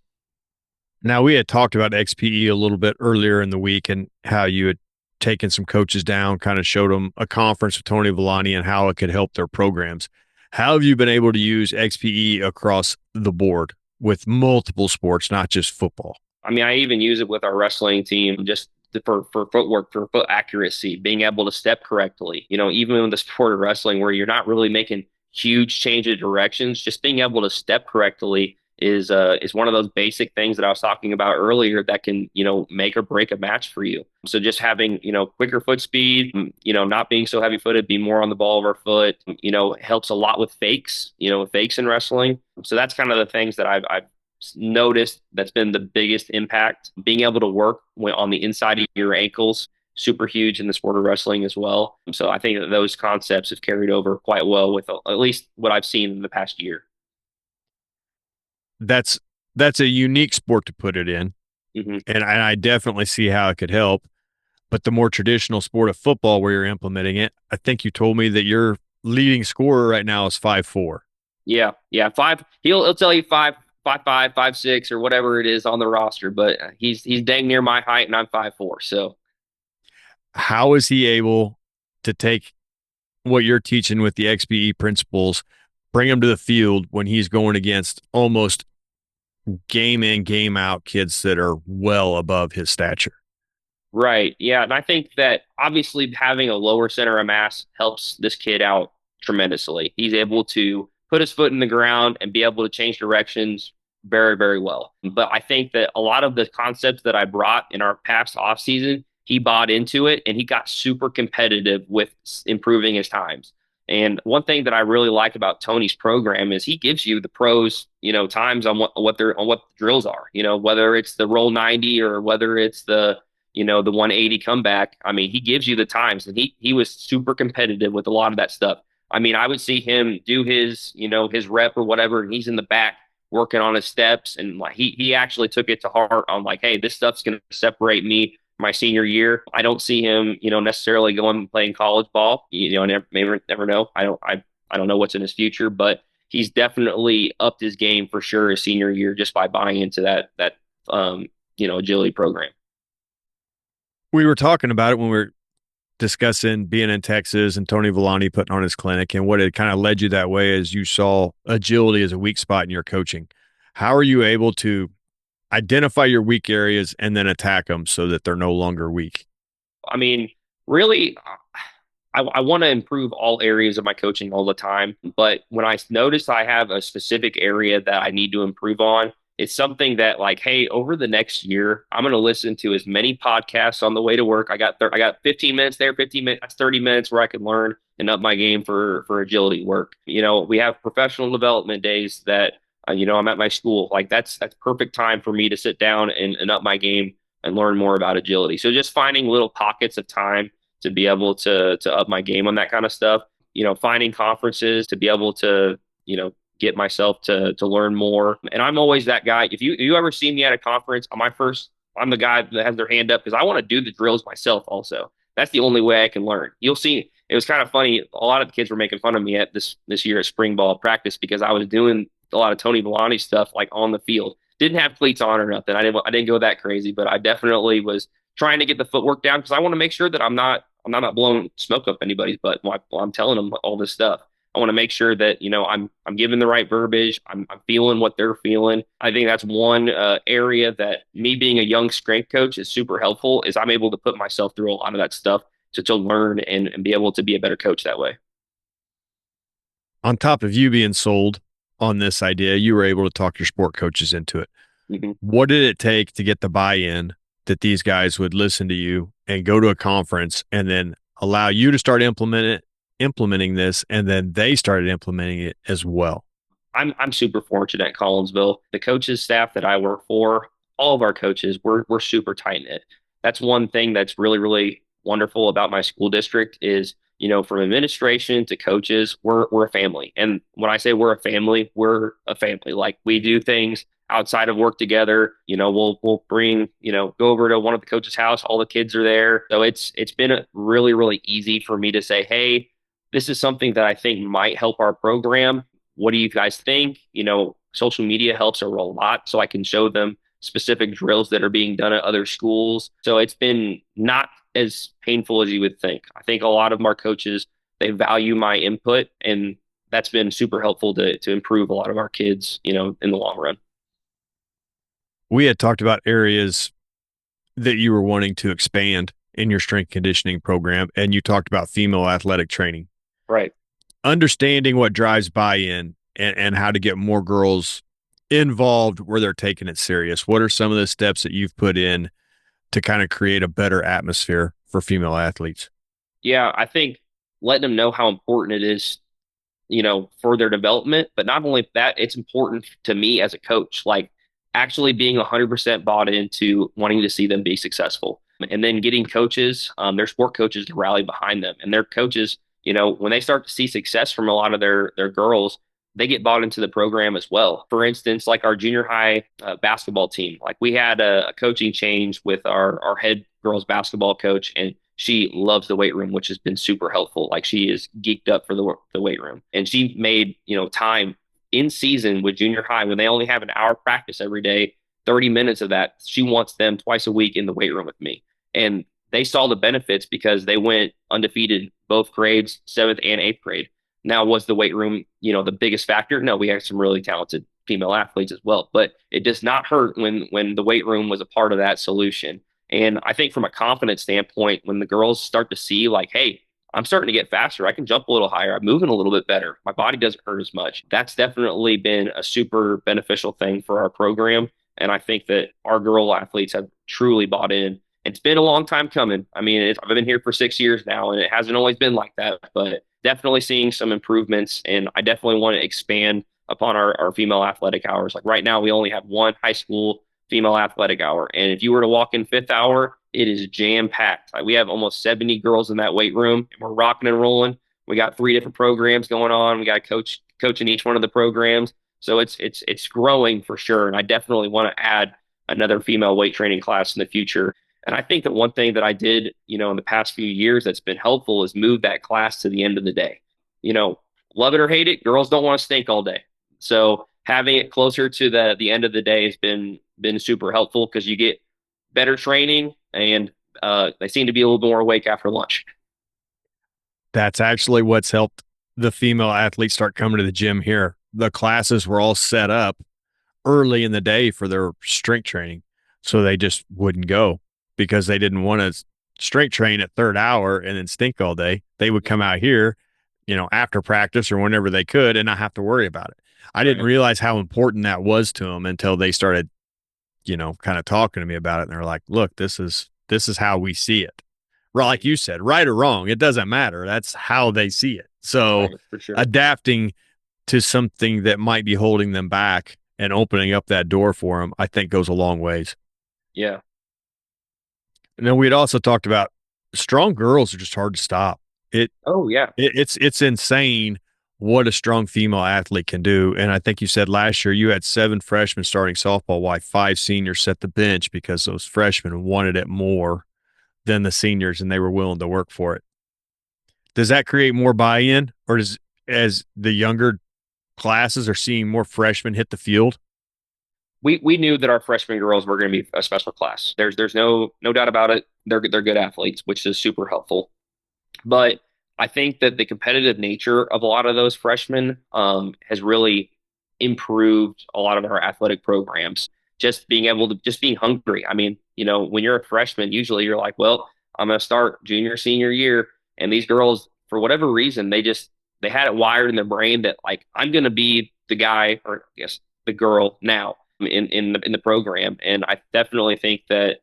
Now we had talked about XPE a little bit earlier in the week and how you had taken some coaches down, kind of showed them a conference with Tony Villani and how it could help their programs. How have you been able to use XPE across the board with multiple sports, not just football? I mean, I even use it with our wrestling team just for footwork, for foot accuracy, being able to step correctly. Even in the sport of wrestling where you're not really making huge change of directions, just being able to step correctly is one of those basic things that I was talking about earlier that can, make or break a match for you. So just having, quicker foot speed, not being so heavy footed, be more on the ball of our foot, helps a lot with fakes, fakes in wrestling. So that's kind of the things that I've noticed that's been the biggest impact. Being able to work on the inside of your ankles, super huge in the sport of wrestling as well. So I think that those concepts have carried over quite well with at least what I've seen in the past year. That's that's a unique sport to put it in, Hmm. and I definitely see how it could help. But the more traditional sport of football where you're implementing it, I think you told me that your leading scorer right now is 5'4". Yeah, yeah, five. He'll tell you 5'5", 5'6", or whatever it is on the roster, but he's dang near my height, and I'm 5'4". So How is he able to take what you're teaching with the XPE principles, bring him to the field when he's going against almost game in, game out kids that are well above his stature? right. Yeah. And I think that obviously having a lower center of mass helps this kid out tremendously. He's able to put his foot in the ground and be able to change directions very, very well. But I think that a lot of the concepts that I brought in our past off season, he bought into it and he got super competitive with improving his times. And one thing that I really like about Tony's program is he gives you the pros, times on what the drills are, whether it's the roll 90 or whether it's the 180 comeback. I mean, he gives you the times, and he was super competitive with a lot of that stuff. I mean, I would see him do his rep or whatever, and he's in the back working on his steps, and like he actually took it to heart on like, hey, this stuff's going to separate me my senior year. I don't see him, necessarily going and playing college ball. Never know. I don't know what's in his future, but he's definitely upped his game for sure his senior year just by buying into that agility program. We were talking about it when we were discussing being in Texas and Tony Villani putting on his clinic, and what it kind of led you that way is you saw agility as a weak spot in your coaching. How are you able to identify your weak areas and then attack them so that they're no longer weak? I mean, really, I want to improve all areas of my coaching all the time. But when I notice I have a specific area that I need to improve on, it's something that like, hey, over the next year, I'm going to listen to as many podcasts on the way to work. I got 15 minutes there, 15 minutes, that's 30 minutes where I can learn and up my game for agility work. We have professional development days that I'm at my school. Like that's perfect time for me to sit down and up my game and learn more about agility. So just finding little pockets of time to be able to up my game on that kind of stuff. Finding conferences to be able to, get myself to learn more. And I'm always that guy. If you ever see me at a conference, I'm the guy that has their hand up because I want to do the drills myself also. That's the only way I can learn. You'll see it was kind of funny. A lot of the kids were making fun of me at this year at spring ball practice because I was doing a lot of Tony Villani stuff like on the field. Didn't have cleats on or nothing. I didn't go that crazy, but I definitely was trying to get the footwork down because I want to make sure that I'm not blowing smoke up anybody's butt while I'm telling them all this stuff. I want to make sure that I'm giving the right verbiage. I'm feeling what they're feeling. I think that's one area that me being a young strength coach is super helpful. Is I'm able to put myself through a lot of that stuff to learn and be able to be a better coach that way. On top of you being sold on this idea, you were able to talk your sport coaches into it. Mm-hmm. What did it take to get the buy-in that these guys would listen to you and go to a conference and then allow you to start implementing this, and then they started implementing it as well? I'm super fortunate at Collinsville. The coaches staff that I work for, all of our coaches, we're super tight knit. That's one thing that's really, really wonderful about my school district is, from administration to coaches, we're a family. And when I say we're a family, we're a family. Like we do things outside of work together. We'll bring, go over to one of the coaches' house, all the kids are there. So it's been really, really easy for me to say, hey, this is something that I think might help our program. What do you guys think? Social media helps a lot, so I can show them specific drills that are being done at other schools. So it's been not as painful as you would think. I think a lot of our coaches, they value my input, and that's been super helpful to improve a lot of our kids, in the long run. We had talked about areas that you were wanting to expand in your strength conditioning program, and you talked about female athletic training. Right. Understanding what drives buy-in and how to get more girls involved where they're taking it serious. What are some of the steps that you've put in to kind of create a better atmosphere for female athletes? Yeah, I think letting them know how important it is, for their development. But not only that, it's important to me as a coach, like actually being 100% bought into wanting to see them be successful. And then getting coaches, their sport coaches to rally behind them. And their coaches, when they start to see success from a lot of their girls, they get bought into the program as well. For instance, like our junior high basketball team, like we had a coaching change with our head girls basketball coach, and she loves the weight room, which has been super helpful. Like she is geeked up for the weight room, and she made time in season with junior high when they only have an hour practice every day. 30 minutes of that, she wants them twice a week in the weight room with me, and they saw the benefits because they went undefeated both grades, seventh and eighth grade. Now, was the weight room, the biggest factor? No, we had some really talented female athletes as well, but it does not hurt when the weight room was a part of that solution. And I think from a confidence standpoint, when the girls start to see like, hey, I'm starting to get faster, I can jump a little higher, I'm moving a little bit better, my body doesn't hurt as much. That's definitely been a super beneficial thing for our program. And I think that our girl athletes have truly bought in. It's been a long time coming. I mean, I've been here for 6 years now, and it hasn't always been like that, but definitely seeing some improvements. And I definitely want to expand upon our female athletic hours. Like right now, we only have one high school female athletic hour. And if you were to walk in fifth hour, it is jam packed. Like we have almost 70 girls in that weight room, and we're rocking and rolling. We got 3 different programs going on. We got a coach in each one of the programs. So it's growing for sure. And I definitely want to add another female weight training class in the future. And I think that one thing that I did, in the past few years that's been helpful is move that class to the end of the day. You know, love it or hate it, girls don't want to stink all day. So having it closer to the end of the day has been super helpful because you get better training and they seem to be a little more awake after lunch. That's actually what's helped the female athletes start coming to the gym here. The classes were all set up early in the day for their strength training, so they just wouldn't go because they didn't want to strength train at third hour and then stink all day. They would come out here, after practice or whenever they could and not have to worry about it. I didn't Right. realize how important that was to them until they started, kind of talking to me about it. And they're like, look, this is how we see it. Right, like you said, right or wrong, it doesn't matter. That's how they see it. So Right, for sure. adapting to something that might be holding them back and opening up that door for them, I think goes a long ways. Yeah. And then we had also talked about strong girls are just hard to stop. It, Oh, yeah. it's insane what a strong female athlete can do. And I think you said last year you had 7 freshmen starting softball, while 5 seniors set the bench because those freshmen wanted it more than the seniors and they were willing to work for it. Does that create more buy-in, or does as the younger classes are seeing more freshmen hit the field? We knew that our freshman girls were going to be a special class. There's no doubt about it. They're good athletes, which is super helpful. But I think that the competitive nature of a lot of those freshmen has really improved a lot of our athletic programs. Just being able to just being hungry. I mean, when you're a freshman, usually you're like, well, I'm going to start junior, senior year. And these girls, for whatever reason, they had it wired in their brain that like I'm going to be the guy, or I guess the girl now in the program. And I definitely think that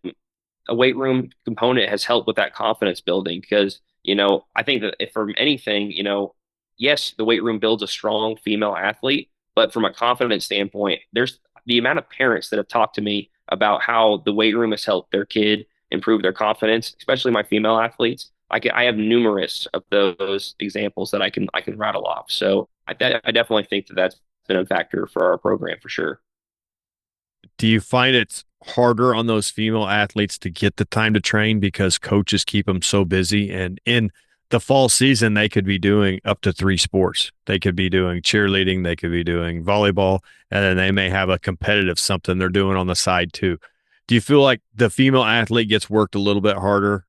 a weight room component has helped with that confidence building because, I think that if from anything, yes, the weight room builds a strong female athlete, but from a confidence standpoint, there's the amount of parents that have talked to me about how the weight room has helped their kid improve their confidence, especially my female athletes. I have numerous of those examples that I can rattle off. So I definitely think that that's been a factor for our program for sure. Do you find it's harder on those female athletes to get the time to train because coaches keep them so busy? And in the fall season, they could be doing up to 3 sports. They could be doing cheerleading, they could be doing volleyball, and then they may have a competitive something they're doing on the side too. Do you feel like the female athlete gets worked a little bit harder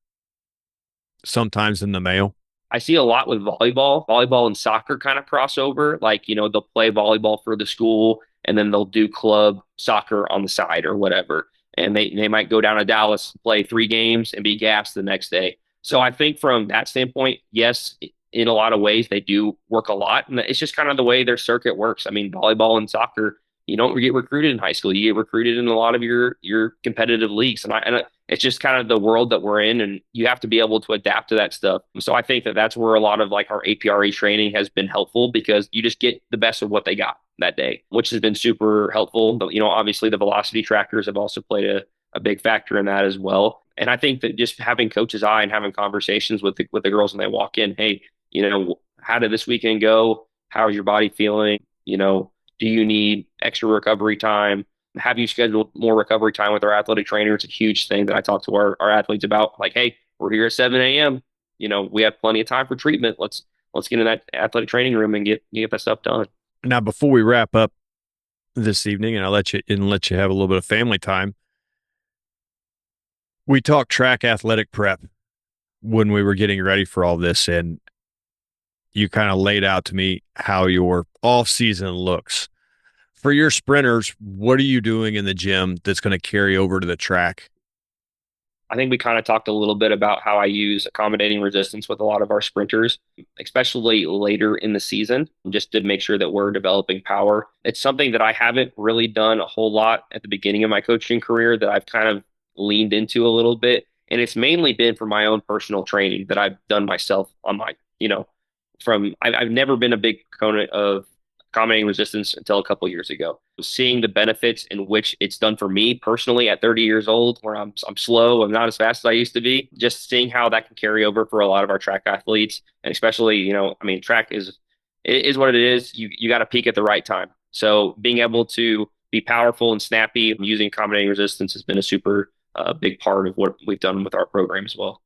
sometimes than the male? I see a lot with volleyball. Volleyball and soccer kind of crossover. Like, they'll play volleyball for the school and then they'll do club soccer on the side or whatever. And they might go down to Dallas, play 3 games, and be gassed the next day. So I think from that standpoint, yes, in a lot of ways they do work a lot. And it's just kind of the way their circuit works. I mean, volleyball and soccer, you don't get recruited in high school. You get recruited in a lot of your competitive leagues. And it's just kind of the world that we're in, and you have to be able to adapt to that stuff. So I think that that's where a lot of like our APRE training has been helpful because you just get the best of what they got that day, which has been super helpful. But obviously the velocity trackers have also played a big factor in that as well. And I think that just having coach's eye and having conversations with the girls when they walk in, hey, how did this weekend go? How's your body feeling? Do you need extra recovery time? Have you scheduled more recovery time with our athletic trainer? It's a huge thing that I talk to our athletes about. Like, hey, we're here at 7 a.m. We have plenty of time for treatment. Let's get in that athletic training room and get that stuff done. Now, before we wrap up this evening, and I'll let you have a little bit of family time, we talked track athletic prep when we were getting ready for all this, and you kind of laid out to me how your off season looks. For your sprinters, what are you doing in the gym that's going to carry over to the track? I think we kind of talked a little bit about how I use accommodating resistance with a lot of our sprinters, especially later in the season, just to make sure that we're developing power. It's something that I haven't really done a whole lot at the beginning of my coaching career that I've kind of leaned into a little bit. And it's mainly been for my own personal training that I've done myself on my, I've never been a big proponent of accommodating resistance until a couple of years ago. Seeing the benefits in which it's done for me personally at 30 years old, where I'm slow, I'm not as fast as I used to be. Just seeing how that can carry over for a lot of our track athletes, and especially, I mean, track is what it is. You got to peak at the right time. So being able to be powerful and snappy using accommodating resistance has been a super big part of what we've done with our program as well.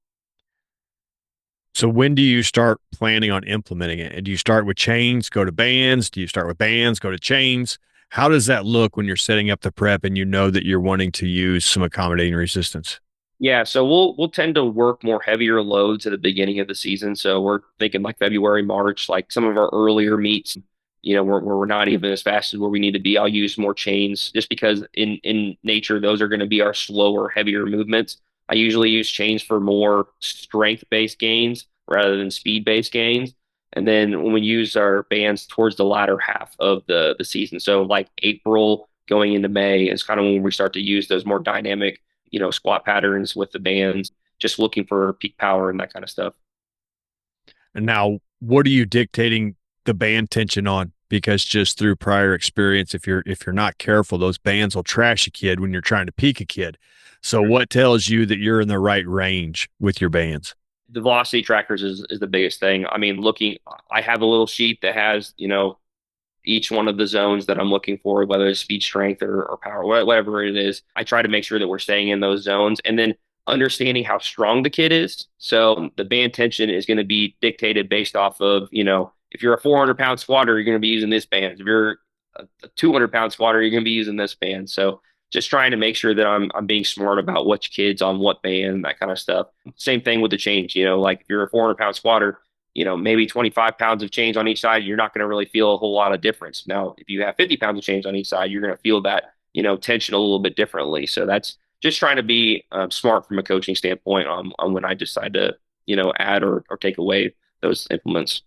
So when do you start planning on implementing it? And do you start with chains, go to bands? Do you start with bands, go to chains? How does that look when you're setting up the prep and you know that you're wanting to use some accommodating resistance? Yeah, so we'll tend to work more heavier loads at the beginning of the season. So we're thinking like February, March, like some of our earlier meets, where we're not even as fast as where we need to be. I'll use more chains just because in nature those are going to be our slower, heavier movements. I usually use chains for more strength-based gains rather than speed-based gains. And then when we use our bands towards the latter half of the season, so like April going into May is kind of when we start to use those more dynamic squat patterns with the bands, just looking for peak power and that kind of stuff. And now, what are you dictating the band tension on? because just through prior experience, if you're not careful, those bands will trash a kid when you're trying to peak a kid. So what tells you that you're in the right range with your bands? The velocity trackers is the biggest thing. I mean, I have a little sheet that has, each one of the zones that I'm looking for, whether it's speed strength or power, whatever it is. I try to make sure that we're staying in those zones and then understanding how strong the kid is. So the band tension is going to be dictated based off of, if you're a 400-pound squatter, you're going to be using this band. If you're a 200-pound squatter, you're going to be using this band. So just trying to make sure that I'm being smart about which kids on what band, that kind of stuff. Same thing with the change, like if you're a 400-pound squatter, maybe 25 pounds of change on each side, you're not going to really feel a whole lot of difference. Now, if you have 50 pounds of change on each side, you're going to feel that, tension a little bit differently. So that's just trying to be smart from a coaching standpoint on when I decide to, add or take away those implements.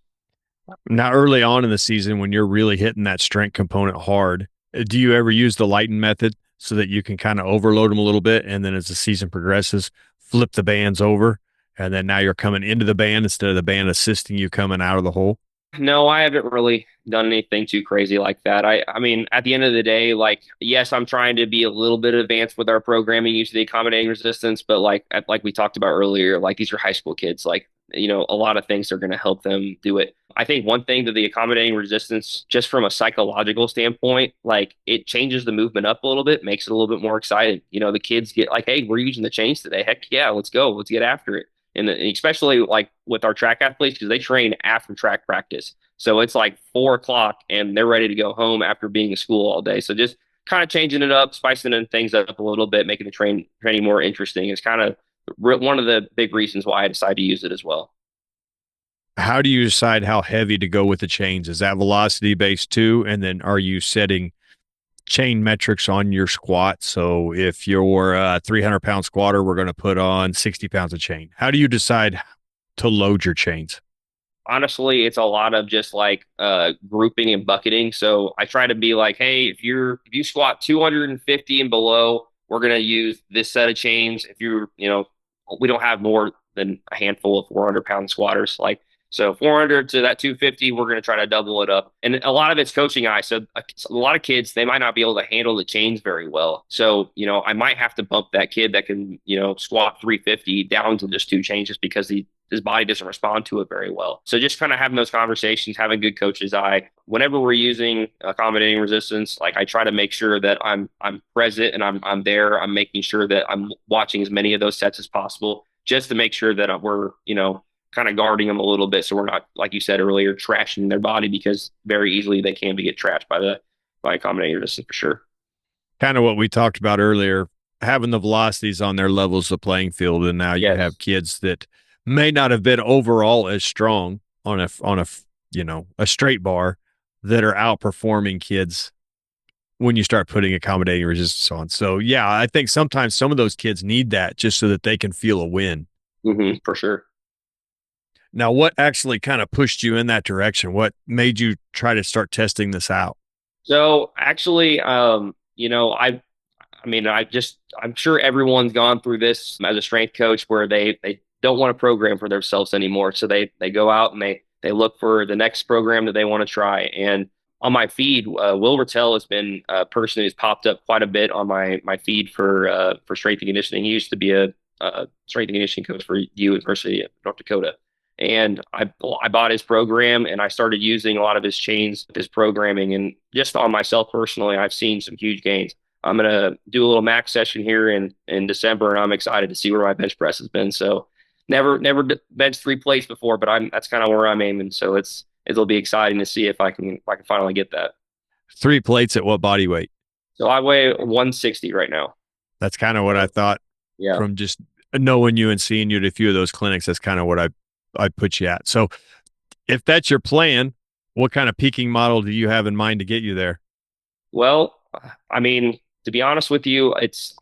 Now, early on in the season, when you're really hitting that strength component hard, do you ever use the lighten method so that you can kind of overload them a little bit? And then as the season progresses, flip the bands over. And then now you're coming into the band instead of the band assisting you coming out of the hole. No, I haven't really done anything too crazy like that. I mean, at the end of the day, like, yes, I'm trying to be a little bit advanced with our programming using the accommodating resistance, but like we talked about earlier, like these are high school kids. Like, a lot of things are going to help them do it. I think one thing that the accommodating resistance, just from a psychological standpoint, like it changes the movement up a little bit, makes it a little bit more exciting. The kids get like, hey, we're using the chains today. Heck yeah, let's go. Let's get after it. And especially like with our track athletes, because they train after track practice. So it's like 4 o'clock and they're ready to go home after being at school all day. So just kind of changing it up, spicing things up a little bit, making the training more interesting is kind of one of the big reasons why I decided to use it as well. How do you decide how heavy to go with the chains? Is that velocity based too? And then are you setting chain metrics on your squat? So if you're a 300-pound squatter, we're going to put on 60 pounds of chain. How do you decide to load your chains? Honestly, it's a lot of just like grouping and bucketing. So I try to be like, hey, if you squat 250 and below, we're gonna use this set of chains. If we don't have more than a handful of 400-pound squatters. Like so, 400 to that 250, we're gonna try to double it up. And a lot of it's coaching eye. So a lot of kids they might not be able to handle the chains very well. So I might have to bump that kid that can squat 350 down to just two chains just because his body doesn't respond to it very well. So just kind of having those conversations, having good coach's eye. Whenever we're using accommodating resistance, like I try to make sure that I'm present and I'm there. I'm making sure that I'm watching as many of those sets as possible, just to make sure that we're kind of guarding them a little bit, so we're not, like you said earlier, trashing their body because very easily they can get trashed by accommodating resistance for sure. Kind of what we talked about earlier, having the velocities on their levels of the playing field. And now you have Yes. kids that may not have been overall as strong on a a straight bar that are outperforming kids when you start putting accommodating resistance on. So yeah, I think sometimes some of those kids need that just so that they can feel a win. For sure. Now, what actually kind of pushed you in that direction? What made you try to start testing this out? So actually, I mean, I'm sure everyone's gone through this as a strength coach where they don't want to program for themselves anymore. So they go out and they look for the next program that they want to try. And on my feed, Will Rattel has been a person who's popped up quite a bit on my feed for strength and conditioning. He used to be a strength and conditioning coach for University of North Dakota. And I bought his program and I started using a lot of his chains, his programming, and just on myself personally, I've seen some huge gains. I'm gonna do a little max session here in December, and I'm excited to see where my bench press has been. So, never benched 3 plates before, but that's kind of where I'm aiming. So it'll be exciting to see if I can finally get that. 3 plates at what body weight? So I weigh 160 right now. That's kind of what I thought Yeah. from just knowing you and seeing you at a few of those clinics. That's kind of what I put you at. So if that's your plan, what kind of peaking model do you have in mind to get you there? Well, I mean, to be honest with you,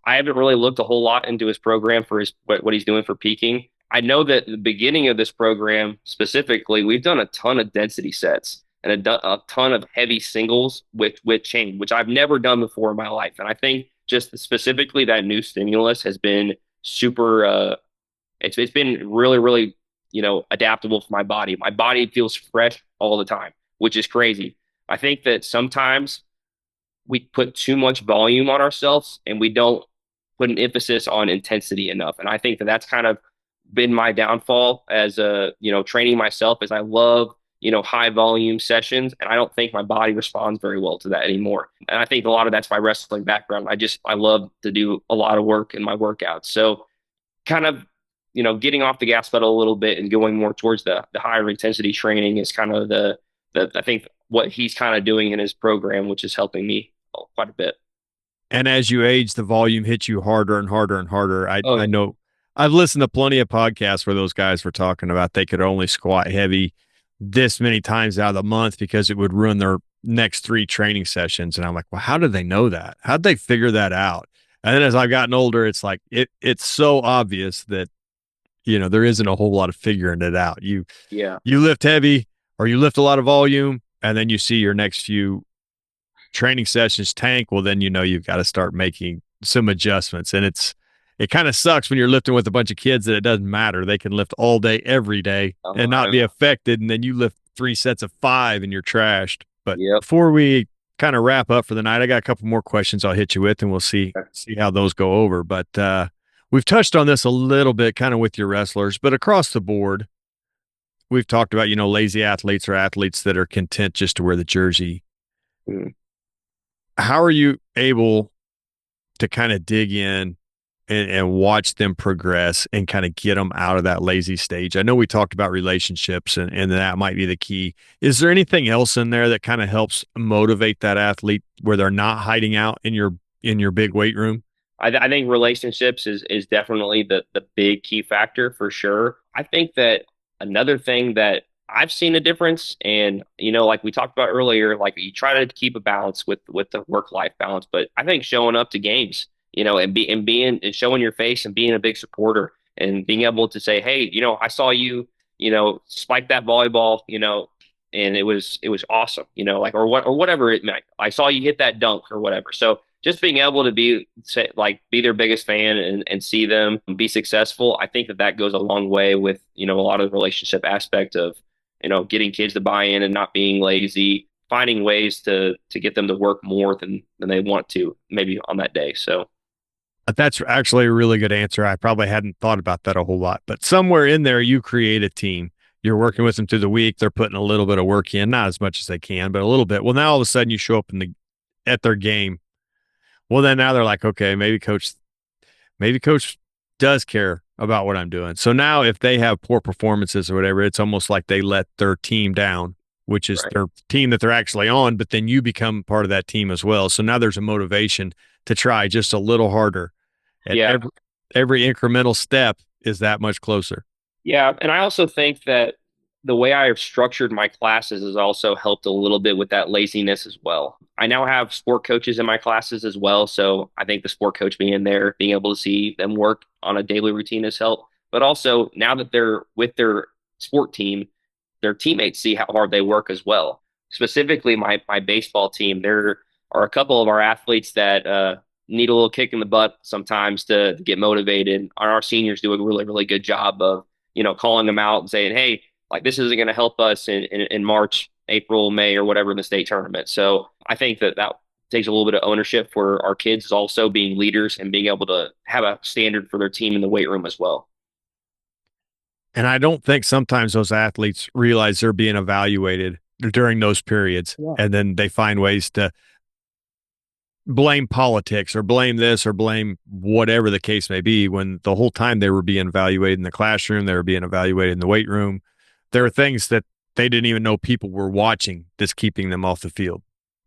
I haven't really looked a whole lot into his program for what he's doing for peaking. I know that at the beginning of this program specifically, we've done a ton of density sets and a ton of heavy singles with chain, which I've never done before in my life. And I think just specifically that new stimulus has been super. It's been really really adaptable for my body. My body feels fresh all the time, which is crazy. I think that sometimes we put too much volume on ourselves and we don't put an emphasis on intensity enough. And I think that that's kind of been my downfall as a, training myself is I love, high volume sessions. And I don't think my body responds very well to that anymore. And I think a lot of that's my wrestling background. I love to do a lot of work in my workouts. So kind of, getting off the gas pedal a little bit and going more towards the higher intensity training is kind of the I think what he's kind of doing in his program, which is helping me quite a bit. And as you age, the volume hits you harder and harder and harder. I Oh, know I've listened to plenty of podcasts where those guys were talking about they could only squat heavy this many times out of the month because it would ruin their next three training sessions. And I'm like, well, how did they know that? How'd they figure that out? And then as I've gotten older, it's like it's so obvious that there isn't a whole lot of figuring it out. yeah. You lift heavy or you lift a lot of volume, and then you see your next few training sessions tank, well, then you've got to start making some adjustments. And it kind of sucks when you're lifting with a bunch of kids that it doesn't matter. They can lift all day, every day and not be affected. And then you lift 3 sets of 5 and you're trashed. But Yep. before we kind of wrap up for the night, I got a couple more questions I'll hit you with and we'll see how those go over. But we've touched on this a little bit kind of with your wrestlers, but across the board, we've talked about, lazy athletes or athletes that are content just to wear the jersey. Mm. How are you able to kind of dig in and watch them progress and kind of get them out of that lazy stage? I know we talked about relationships and that might be the key. Is there anything else in there that kind of helps motivate that athlete where they're not hiding out in your big weight room? I think relationships is definitely the big key factor for sure. I think that another thing that I've seen a difference, and like we talked about earlier, like you try to keep a balance with the work life balance, but I think showing up to games, and being and showing your face and being a big supporter and being able to say, hey, I saw you, spike that volleyball, and it was awesome, like or whatever it meant. I saw you hit that dunk or whatever. So just being able to be their biggest fan and see them be successful, I think that that goes a long way with a lot of the relationship aspect of getting kids to buy in and not being lazy, finding ways to get them to work more than they want to maybe on that day. So That's actually a really good answer. I probably hadn't thought about that a whole lot, but somewhere in there, you create a team. You're working with them through the week. They're putting a little bit of work in, not as much as they can, but a little bit. Well, now all of a sudden you show up at their game. Well, then now they're like, okay, maybe coach does care about what I'm doing. So now if they have poor performances or whatever, it's almost like they let their team down, which is right. their team that they're actually on, but then you become part of that team as well. So now there's a motivation to try just a little harder, and Yeah. every incremental step is that much closer. Yeah, and I also think that the way I have structured my classes has also helped a little bit with that laziness as well. I now have sport coaches in my classes as well, so I think the sport coach being there, being able to see them work on a daily routine has helped. But also now that they're with their sport team, their teammates see how hard they work as well. Specifically, my baseball team, there are a couple of our athletes that need a little kick in the butt sometimes to get motivated. And our seniors do a really, really good job of calling them out and saying, hey, like this isn't going to help us in March, April, May, or whatever in the state tournament. So I think that that takes a little bit of ownership for our kids also being leaders and being able to have a standard for their team in the weight room as well. And I don't think sometimes those athletes realize they're being evaluated during those periods. Yeah. And then they find ways to blame politics or blame this or blame whatever the case may be when the whole time they were being evaluated in the classroom, they were being evaluated in the weight room. There are things that they didn't even know people were watching that's keeping them off the field.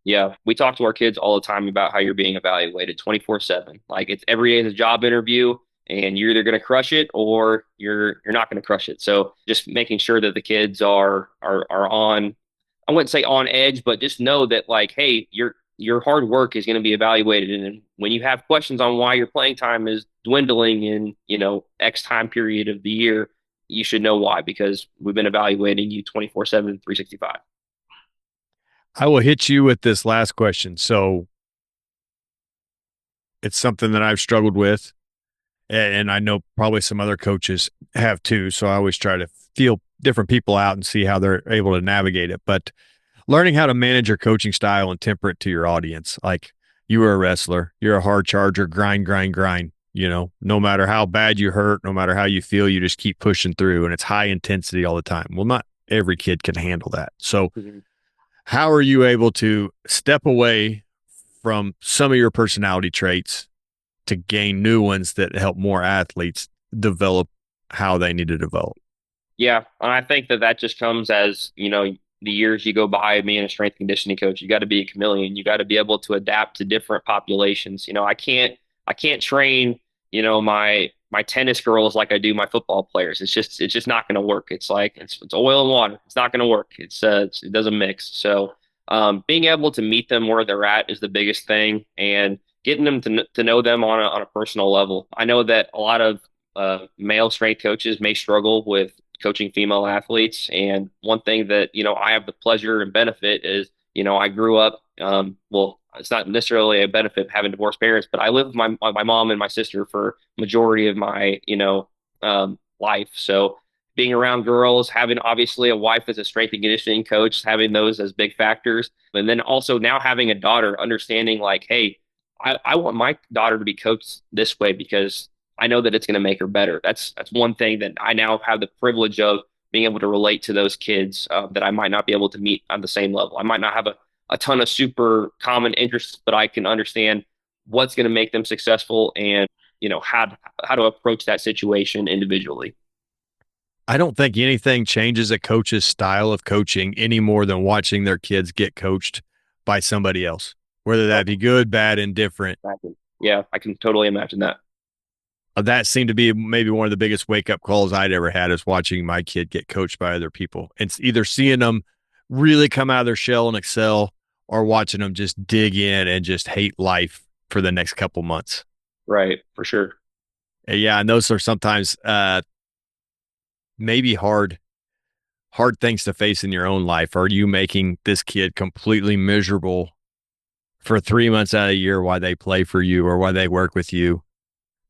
Yeah, we talk to our kids all the time about how you're being evaluated 24/7. Like it's every day is a job interview and you're either going to crush it or you're not going to crush it. So just making sure that the kids are on, I wouldn't say on edge, but just know that like, hey, your hard work is going to be evaluated. And when you have questions on why your playing time is dwindling in, X time period of the year, you should know why because we've been evaluating you 24/7, 365. I will hit you with this last question. So it's something that I've struggled with, and I know probably some other coaches have too. So I always try to feel different people out and see how they're able to navigate it. But learning how to manage your coaching style and temper it to your audience. Like you were a wrestler, you're a hard charger, grind, grind, grind. No matter how bad you hurt, no matter how you feel, you just keep pushing through and it's high intensity all the time. Well, not every kid can handle that. So, Mhm. how are you able to step away from some of your personality traits to gain new ones that help more athletes develop how they need to develop? Yeah, and I think that that just comes as, the years you go by being a strength conditioning coach. You got to be a chameleon. You got to be able to adapt to different populations. I can't train, my tennis girls like I do my football players. It's just not going to work. It's like it's oil and water. It's not going to work. It doesn't mix. So, being able to meet them where they're at is the biggest thing, and getting them to know them on a personal level. I know that a lot of male strength coaches may struggle with coaching female athletes. And one thing that, I have the pleasure and benefit is, I grew up, well, it's not necessarily a benefit having divorced parents, but I lived with my mom and my sister for majority of my, life. So being around girls, having obviously a wife as a strength and conditioning coach, having those as big factors. And then also now having a daughter, understanding like, hey, I want my daughter to be coached this way because I know that it's going to make her better. That's one thing that I now have the privilege of being able to relate to those kids that I might not be able to meet on the same level. I might not have a ton of super common interests, but I can understand what's going to make them successful and how to approach that situation individually. I don't think anything changes a coach's style of coaching any more than watching their kids get coached by somebody else, whether that be good, bad, indifferent. Yeah, I can totally imagine that. That seemed to be maybe one of the biggest wake up calls I'd ever had is watching my kid get coached by other people. It's either seeing them really come out of their shell and excel or watching them just dig in and just hate life for the next couple months. Right, for sure. Yeah. And those are sometimes maybe hard things to face in your own life. Are you making this kid completely miserable for 3 months out of the year while they play for you or while they work with you?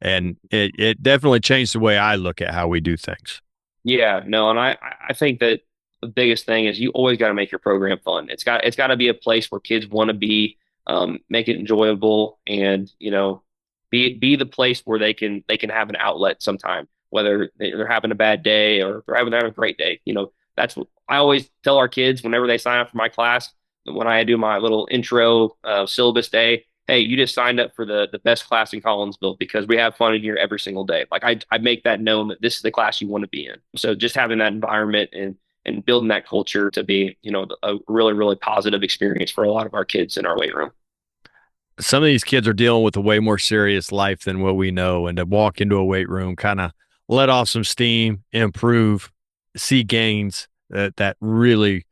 And it definitely changed the way I look at how we do things. Yeah, no, and I think that the biggest thing is you always got to make your program fun. It's got to be a place where kids want to be, make it enjoyable, and be the place where they can have an outlet sometime, whether they're having a bad day or they're having a great day. That's what I always tell our kids whenever they sign up for my class. When I do my little intro syllabus day, hey, you just signed up for the best class in Collinsville because we have fun in here every single day. Like I make that known that this is the class you want to be in. So just having that environment and building that culture to be, a really, really positive experience for a lot of our kids in our weight room. Some of these kids are dealing with a way more serious life than what we know. And to walk into a weight room, kind of let off some steam, improve, see gains that really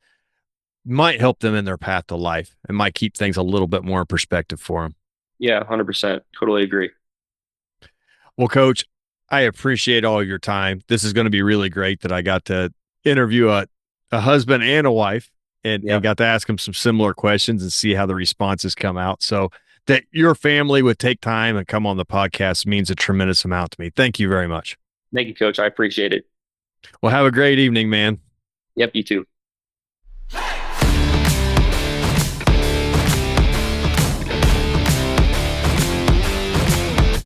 might help them in their path to life and might keep things a little bit more in perspective for them. Yeah, 100%. Totally agree. Well, coach, I appreciate all your time. This is going to be really great that I got to interview a husband and a wife and Yeah. got to ask them some similar questions and see how the responses come out. So that your family would take time and come on the podcast means a tremendous amount to me. Thank you very much. Thank you, coach. I appreciate it. Well, have a great evening, man. Yep, you too.